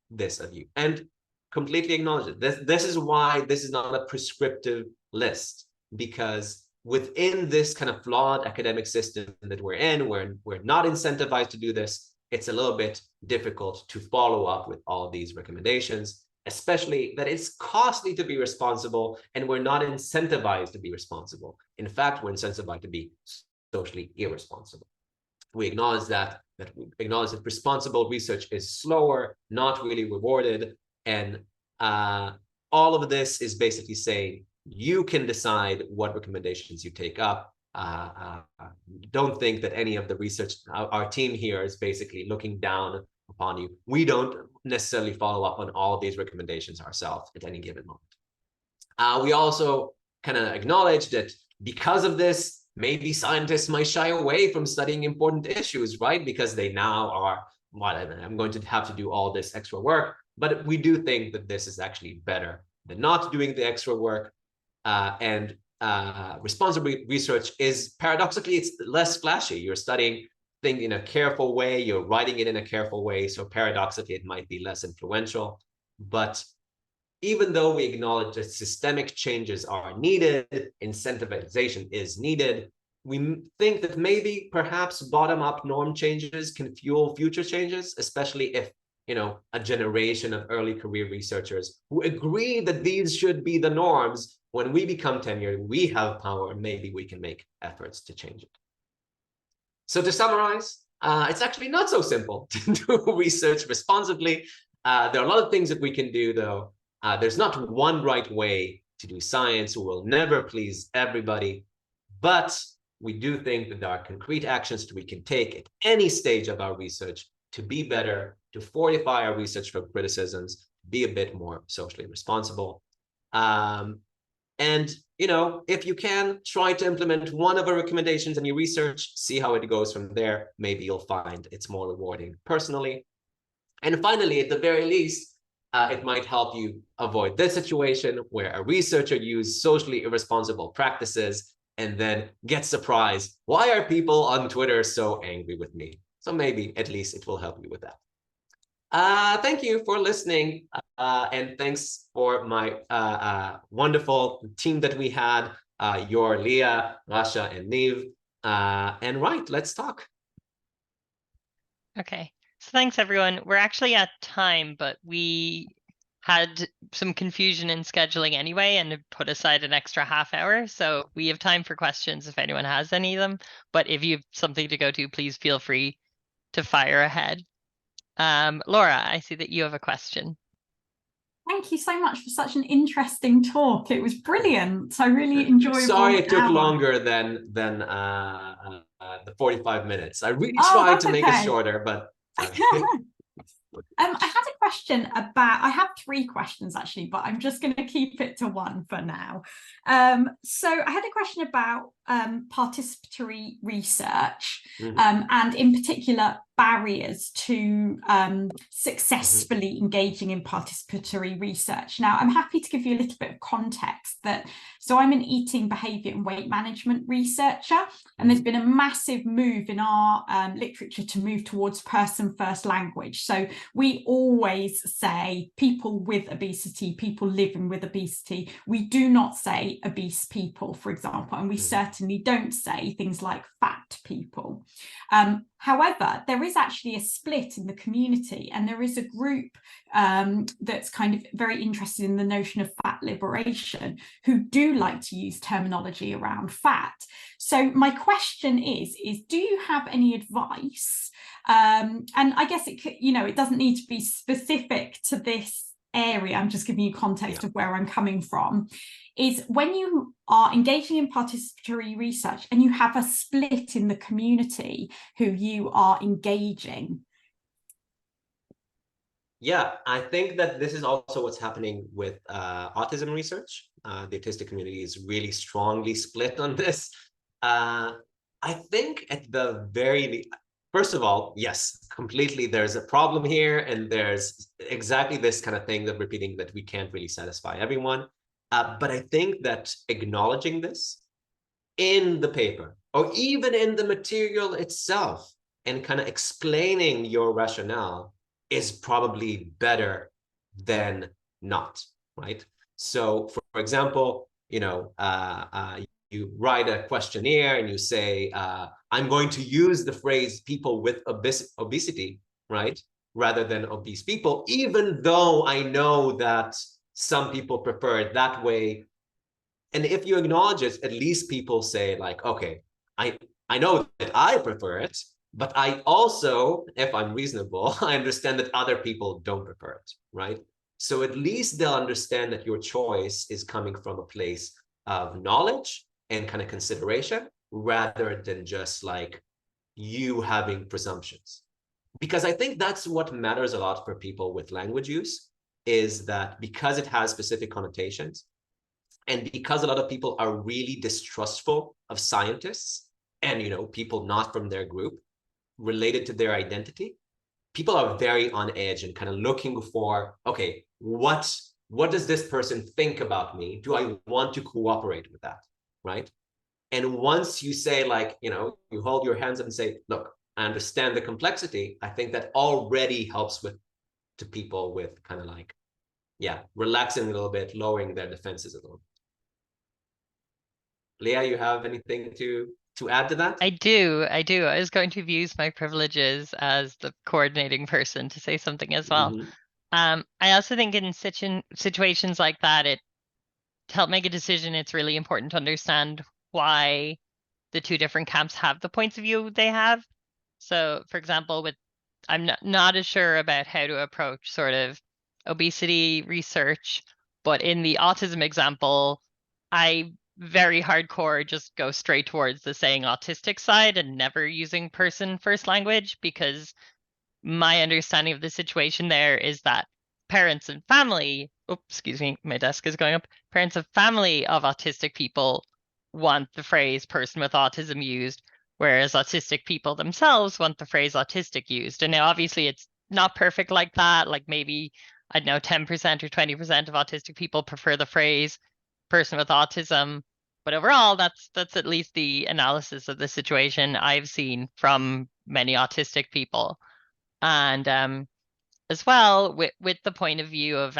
this of you. And completely acknowledge it. This is why this is not a prescriptive list, because within this kind of flawed academic system that we're in, we're not incentivized to do this. It's a little bit difficult to follow up with all of these recommendations, especially that it's costly to be responsible and we're not incentivized to be responsible. In fact, we're incentivized to be socially irresponsible. We acknowledge that responsible research is slower, not really rewarded. And all of this is basically saying you can decide what recommendations you take up. Don't think that any of the research, our team here is basically looking down upon you. We don't necessarily follow up on all of these recommendations ourselves at any given moment. We also kind of acknowledge that because of this, maybe scientists might shy away from studying important issues, right? Because they now are, I'm going to have to do all this extra work. But we do think that this is actually better than not doing the extra work. And responsible research is, paradoxically, it's less flashy. You're studying things in a careful way. You're writing it in a careful way. So paradoxically, it might be less influential. But even though we acknowledge that systemic changes are needed, incentivization is needed, we think that maybe perhaps bottom-up norm changes can fuel future changes, especially if a generation of early career researchers who agree that these should be the norms. When we become tenured, we have power, maybe we can make efforts to change it. So to summarize, it's actually not so simple to do research responsibly. There are a lot of things that we can do, though. There's not one right way to do science. We will never please everybody. But we do think that there are concrete actions that we can take at any stage of our research to be better, to fortify our research from criticisms, be a bit more socially responsible. And, if you can, try to implement one of our recommendations in your research, see how it goes from there. Maybe you'll find it's more rewarding personally. And finally, at the very least, it might help you avoid this situation where a researcher uses socially irresponsible practices and then gets surprised. Why are people on Twitter so angry with me? So maybe at least it will help you with that. Thank you for listening. And thanks for my wonderful team that we had, your Leah, Rasha, and Niv. And right, let's talk. Okay. So thanks, everyone. We're actually at time, but we had some confusion in scheduling anyway and put aside an extra half hour. So we have time for questions if anyone has any of them. But if you have something to go to, please feel free to fire ahead. Laura, I see that you have a question. Thank you so much for such an interesting talk. It was brilliant. I really enjoyed. Sorry it took longer than the 45 minutes. I really tried to make it shorter, but I had a question about, I have 3 questions actually, but I'm just going to keep it to 1 for now. So I had a question about participatory research, and in particular barriers to successfully engaging in participatory research. Now, I'm happy to give you a little bit of context so I'm an eating behaviour and weight management researcher, and there's been a massive move in our literature to move towards person-first language. So we always say people with obesity, people living with obesity. We do not say obese people, for example, and we certainly don't say things like fat people. However, there is actually a split in the community, and there is a group that's kind of very interested in the notion of fat liberation, who do like to use terminology around fat. So my question is do you have any advice? And I guess it doesn't need to be specific to this area. I'm just giving you context of where I'm coming from. Is when you are engaging in participatory research and you have a split in the community who you are engaging. Yeah, I think that this is also what's happening with autism research. The autistic community is really strongly split on this. I think at the first of all, yes, completely, there's a problem here, and there's exactly this kind of thing that repeating that we can't really satisfy everyone. But I think that acknowledging this in the paper or even in the material itself and kind of explaining your rationale is probably better than not, right? So, for example, you write a questionnaire and you say, I'm going to use the phrase people with obesity, right? Rather than obese people, even though I know that some people prefer it that way. And if you acknowledge it, at least people say like, okay, I know that I prefer it, but I also, if I'm reasonable, I understand that other people don't prefer it, right? So at least they'll understand that your choice is coming from a place of knowledge and kind of consideration, rather than just like you having presumptions. Because I think that's what matters a lot for people with language use, is that because it has specific connotations, and because a lot of people are really distrustful of scientists and people not from their group related to their identity, people are very on edge and kind of looking for, okay, what does this person think about me? Do I want to cooperate with that, right? And once you say like, you hold your hands up and say, look, I understand the complexity, I think that already helps to people with kind of like, relaxing a little bit, lowering their defenses a little bit. Leah, you have anything to add to that? I do. I was going to use my privileges as the coordinating person to say something as well. I also think in situations like that, to help make a decision, it's really important to understand why the two different camps have the points of view they have. So, for example, I'm not as sure about how to approach sort of obesity research, but in the autism example, I very hardcore just go straight towards the saying autistic side and never using person first language, because my understanding of the situation there is that parents and family, oops, excuse me, my desk is going up. Parents of family of autistic people want the phrase person with autism used, whereas autistic people themselves want the phrase autistic used. And now obviously it's not perfect like that. Like maybe, I don't know, 10% or 20% of autistic people prefer the phrase person with autism. But overall, that's at least the analysis of the situation I've seen from many autistic people. And as well, with the point of view of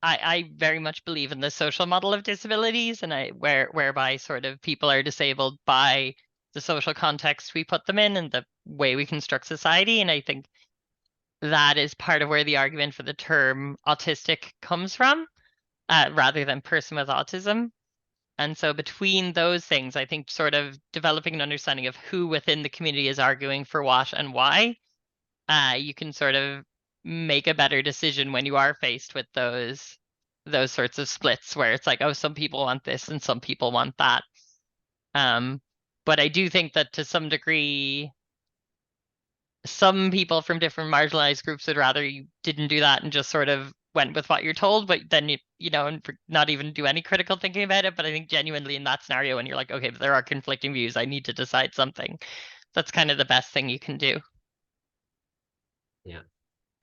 I very much believe in the social model of disabilities, and whereby sort of people are disabled by the social context we put them in and the way we construct society. And I think that is part of where the argument for the term autistic comes from, rather than person with autism. And so between those things, I think sort of developing an understanding of who within the community is arguing for what and why, you can sort of make a better decision when you are faced with those sorts of splits where it's like, oh, some people want this and some people want that. But I do think that to some degree, some people from different marginalized groups would rather you didn't do that and just sort of went with what you're told, but then you know, and not even do any critical thinking about it. But I think genuinely in that scenario, when you're like, okay, but there are conflicting views, I need to decide something, that's kind of the best thing you can do. Yeah,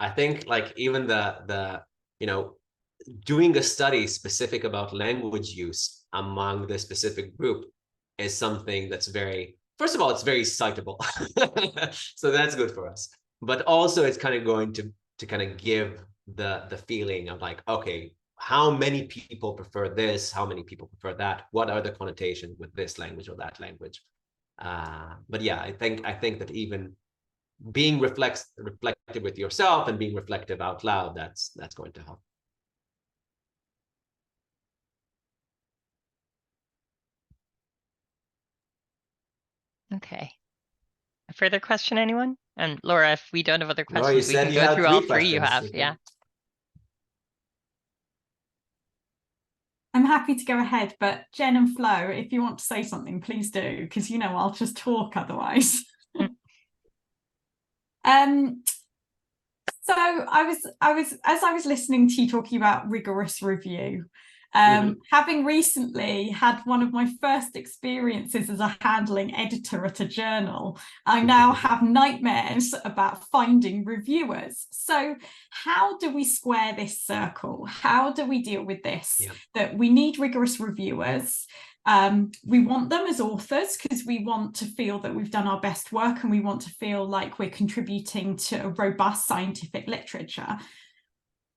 I think like even the you know, doing a study specific about language use among the specific group is something that's very, first of all, it's very citable. So that's good for us. But also it's kind of going to kind of give the feeling of like, okay, how many people prefer this? How many people prefer that? What are the connotations with this language or that language? But yeah, I think that even being reflective with yourself and being reflective out loud, that's going to help. Okay. A further question, anyone? And Laura, if we don't have other No, you questions, we said can you go had through all three three you questions. have. Yeah. I'm happy to go ahead, but Jen and Flo, if you want to say something, please do, because you know I'll just talk otherwise. So I was as I was listening to you talking about rigorous review, having recently had one of my first experiences as a handling editor at a journal, I now have nightmares about finding reviewers. So how do we square this circle? How do we deal with this? Yeah. That we need rigorous reviewers. We want them as authors because we want to feel that we've done our best work and we want to feel like we're contributing to a robust scientific literature.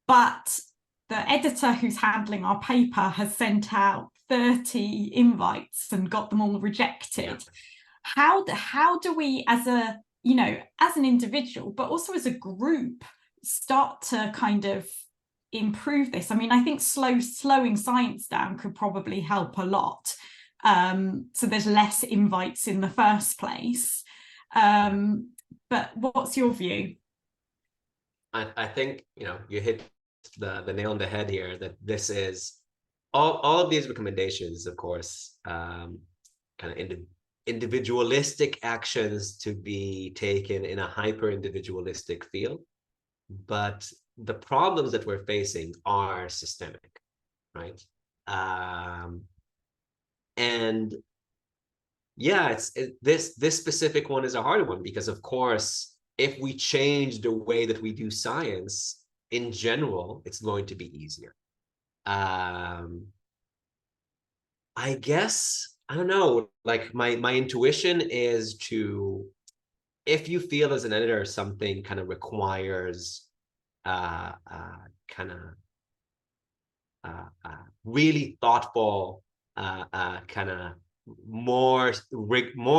But the editor who's handling our paper has sent out 30 invites and got them all rejected. Yeah. How do we, as a, you know, as an individual, but also as a group, start to kind of improve this? I mean, I think slowing science down could probably help a lot. So there's less invites in the first place. But what's your view? I think, you know, you hit the nail on the head here, that this is all of these recommendations, of course, kind of individualistic actions to be taken in a hyper individualistic field. But the problems that we're facing are systemic, right? And yeah, this specific one is a hard one, because of course, if we change the way that we do science in general, it's going to be easier. I guess, I don't know, like my intuition is to, if you feel as an editor something kind of requires kind of really thoughtful, kind of more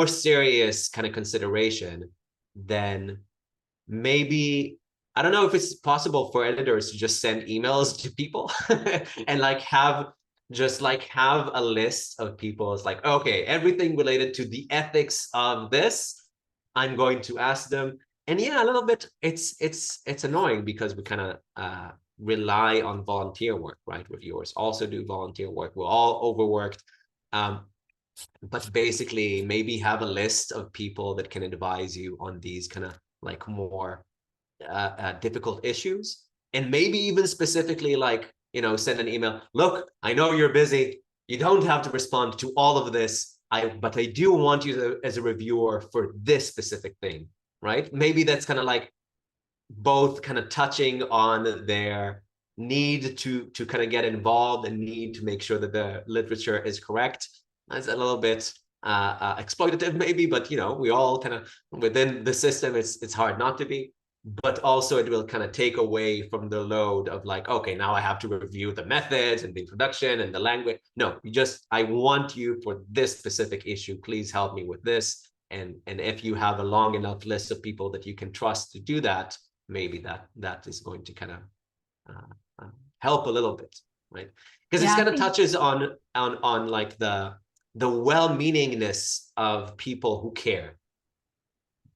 serious kind of consideration, then maybe, I don't know if it's possible for editors to just send emails to people and like have a list of people. It's like, okay, everything related to the ethics of this, I'm going to ask them. And yeah, a little bit, it's annoying because we kind of rely on volunteer work, right? Reviewers also do volunteer work. We're all overworked. But basically maybe have a list of people that can advise you on these kind of like more difficult issues. And maybe even specifically like, you know, send an email. Look, I know you're busy. You don't have to respond to all of this. But I do want you to, as a reviewer for this specific thing, right? Maybe that's kind of like both kind of touching on their need to kind of get involved and need to make sure that the literature is correct. That's a little bit exploitative maybe, but you know, we all kind of within the system, it's hard not to be. But also it will kind of take away from the load of like, okay, now I have to review the methods and the introduction and the language. No, you just, I want you for this specific issue, please help me with this. And if you have a long enough list of people that you can trust to do that, maybe that is going to kind of help a little bit, right? Because Yeah, it kind of touches on like the well-meaningness of people who care,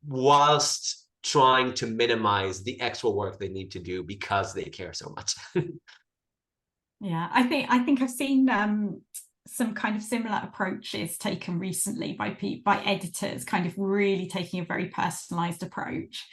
whilst trying to minimize the extra work they need to do because they care so much. Yeah, I think I've seen some kind of similar approaches taken recently by editors, kind of really taking a very personalized approach.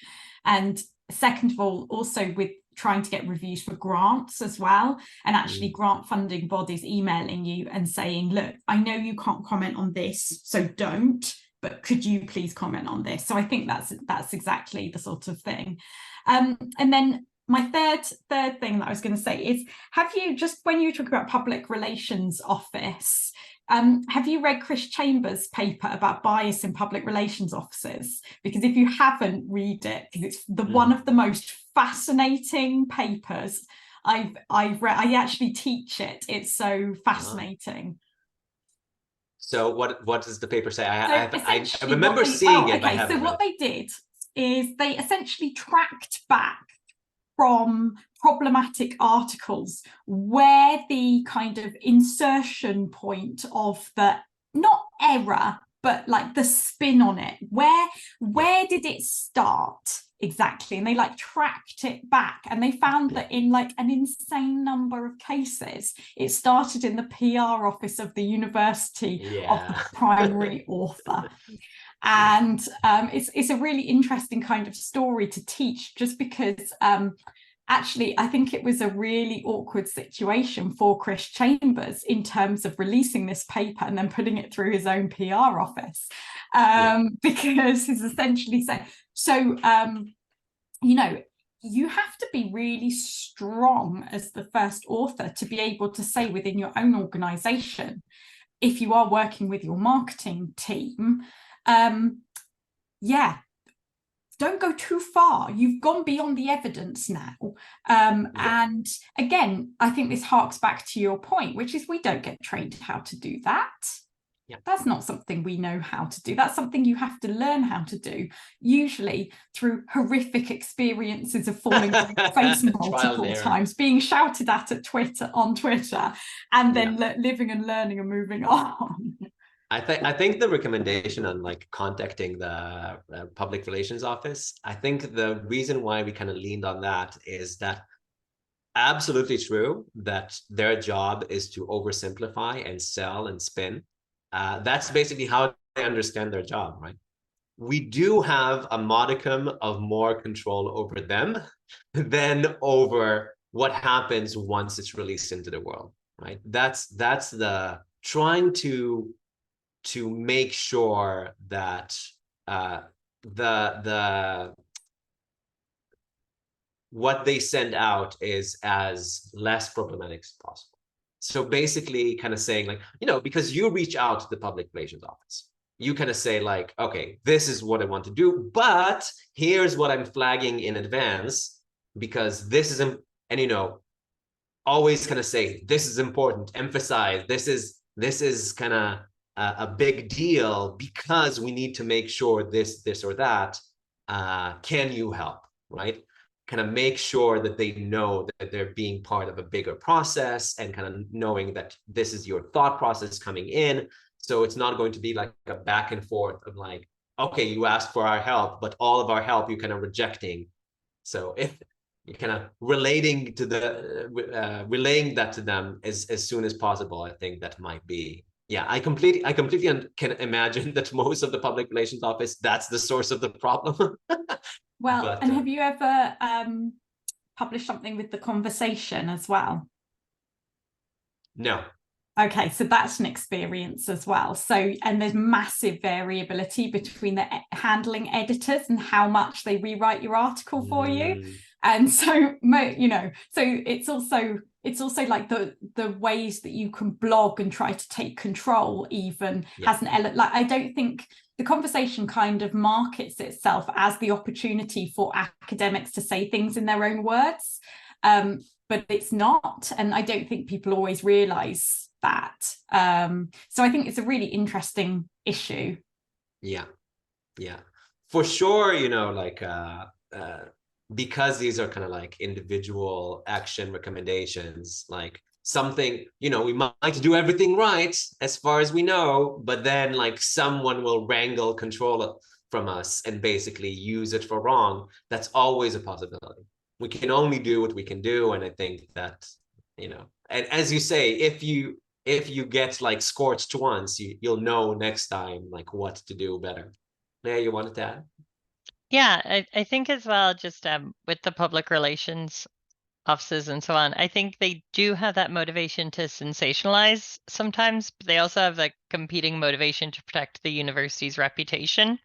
And second of all, also with trying to get reviews for grants as well, and actually grant funding bodies emailing you and saying, look, I know you can't comment on this, so don't, but could you please comment on this? So I think that's exactly the sort of thing. And then my third thing that I was going to say is, have you, just when you talk about public relations office, have you read Chris Chambers' paper about bias in public relations offices? Because if you haven't, read it, because it's one of the most fascinating papers I've read. I actually teach it. It's so fascinating. So what does the paper say? I essentially remember seeing it. Okay, so what they did is they essentially tracked back from problematic articles where the kind of insertion point of the, not error, but like the spin on it, where did it start exactly? And they like tracked it back, and they found that in like an insane number of cases it started in the PR office of the university of the primary author. And it's a really interesting kind of story to teach, just because actually, I think it was a really awkward situation for Chris Chambers in terms of releasing this paper and then putting it through his own PR office, because he's essentially saying, so, you know, you have to be really strong as the first author to be able to say within your own organization, if you are working with your marketing team, don't go too far. You've gone beyond the evidence now. And again, I think this harks back to your point, which is we don't get trained how to do that. That's not something we know how to do. That's something you have to learn how to do, usually through horrific experiences of falling on your face multiple times, being shouted at on Twitter, and then living and learning and moving on. I think the recommendation on like contacting the public relations office, I think the reason why we kind of leaned on that is that absolutely true that their job is to oversimplify and sell and spin. That's basically how they understand their job, right? We do have a modicum of more control over them than over what happens once it's released into the world, right? That's the trying to make sure that what they send out is as less problematic as possible. So basically kind of saying like, you know, because you reach out to the public relations office, you kind of say like, okay, this is what I want to do, but here's what I'm flagging in advance, because this is, and you know, always kind of say, this is important, emphasize, this is kind of a big deal because we need to make sure this or that. Can you help, right? Kind of make sure that they know that they're being part of a bigger process, and kind of knowing that this is your thought process coming in. So it's not going to be like a back and forth of like, okay, you asked for our help, but all of our help you're kind of rejecting. So kind of relating to relaying that to them as soon as possible. I think that might be, yeah, I completely can imagine that most of the public relations office, that's the source of the problem. Well, But, and have you ever published something with the conversation as well? no. Okay, so that's an experience as well. So, and there's massive variability between the handling editors and how much they rewrite your article for you. And so, you know, so it's also like the ways that you can blog and try to take control even has an element. Like, I don't think the conversation kind of markets itself as the opportunity for academics to say things in their own words. But it's not, and I don't think people always realize that. So I think it's a really interesting issue. Yeah, for sure. You know, like because these are kind of like individual action recommendations, like something, you know, we might do everything right as far as we know, but then like someone will wrangle control from us and basically use it for wrong. That's always a possibility. We can only do what we can do. And I think that, you know, and as you say, if you get like scorched once, you'll know next time like what to do better. Yeah, you wanted to add? Yeah, I think as well, just with the public relations offices and so on, I think they do have that motivation to sensationalize sometimes, but they also have the competing motivation to protect the university's reputation.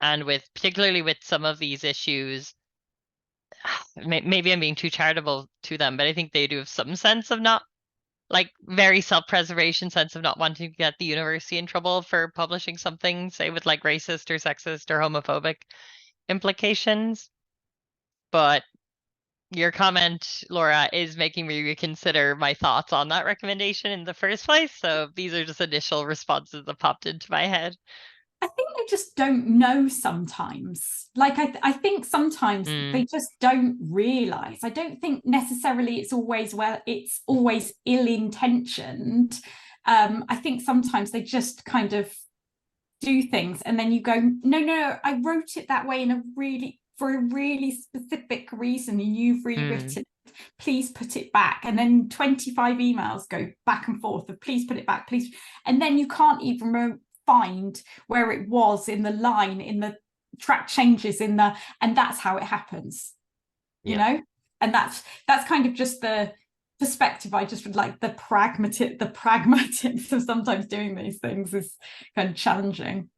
And particularly with some of these issues, maybe I'm being too charitable to them, but I think they do have some sense of not, like, very self-preservation sense of not wanting to get the university in trouble for publishing something, say, with like racist or sexist or homophobic implications. But your comment, Laura, is making me reconsider my thoughts on that recommendation in the first place. So these are just initial responses that popped into my head. I think they just don't know sometimes. Like, I think sometimes they just don't realize. I don't think necessarily it's always ill-intentioned. I think sometimes they just kind of do things and then you go, no, I wrote it that way for a really specific reason, and you've rewritten it. Please put it back. And then 25 emails go back and forth of please put it back, please. And then you can't even find where it was in the line, in the track changes, and that's how it happens, you know. And that's kind of just the perspective. I just would like the pragmatics of sometimes doing these things is kind of challenging.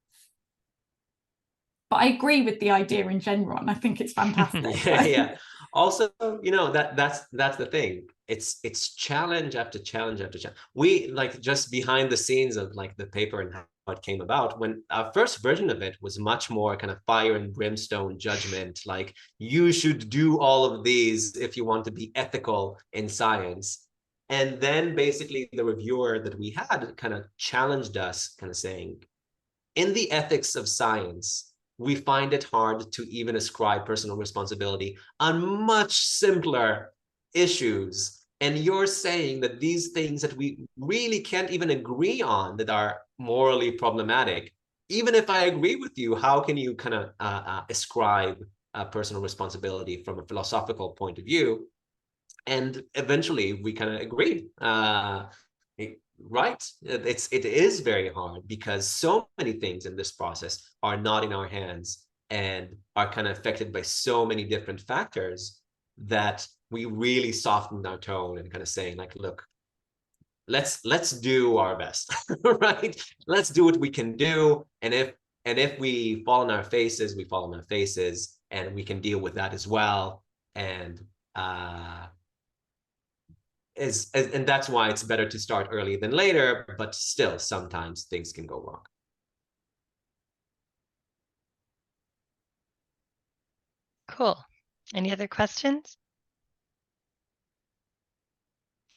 But I agree with the idea in general, and I think it's fantastic. Yeah. Also, you know, that's the thing. It's challenge after challenge after challenge. We, like, just behind the scenes of like the paper and how it came about, when our first version of it was much more kind of fire and brimstone judgment, like you should do all of these if you want to be ethical in science. And then basically the reviewer that we had kind of challenged us, kind of saying, in the ethics of science, we find it hard to even ascribe personal responsibility on much simpler issues. And you're saying that these things that we really can't even agree on, that are morally problematic, even if I agree with you, how can you kind of ascribe personal responsibility from a philosophical point of view? And eventually we kind of agreed. Right, it is very hard because so many things in this process are not in our hands and are kind of affected by so many different factors, that we really softened our tone and kind of saying like, look, let's do our best. Right, let's do what we can do, and if we fall on our faces, we fall on our faces, and we can deal with that as well. And and that's why it's better to start early than later, but still sometimes things can go wrong. Cool. Any other questions?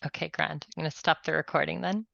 Okay, Grant. I'm going to stop the recording then.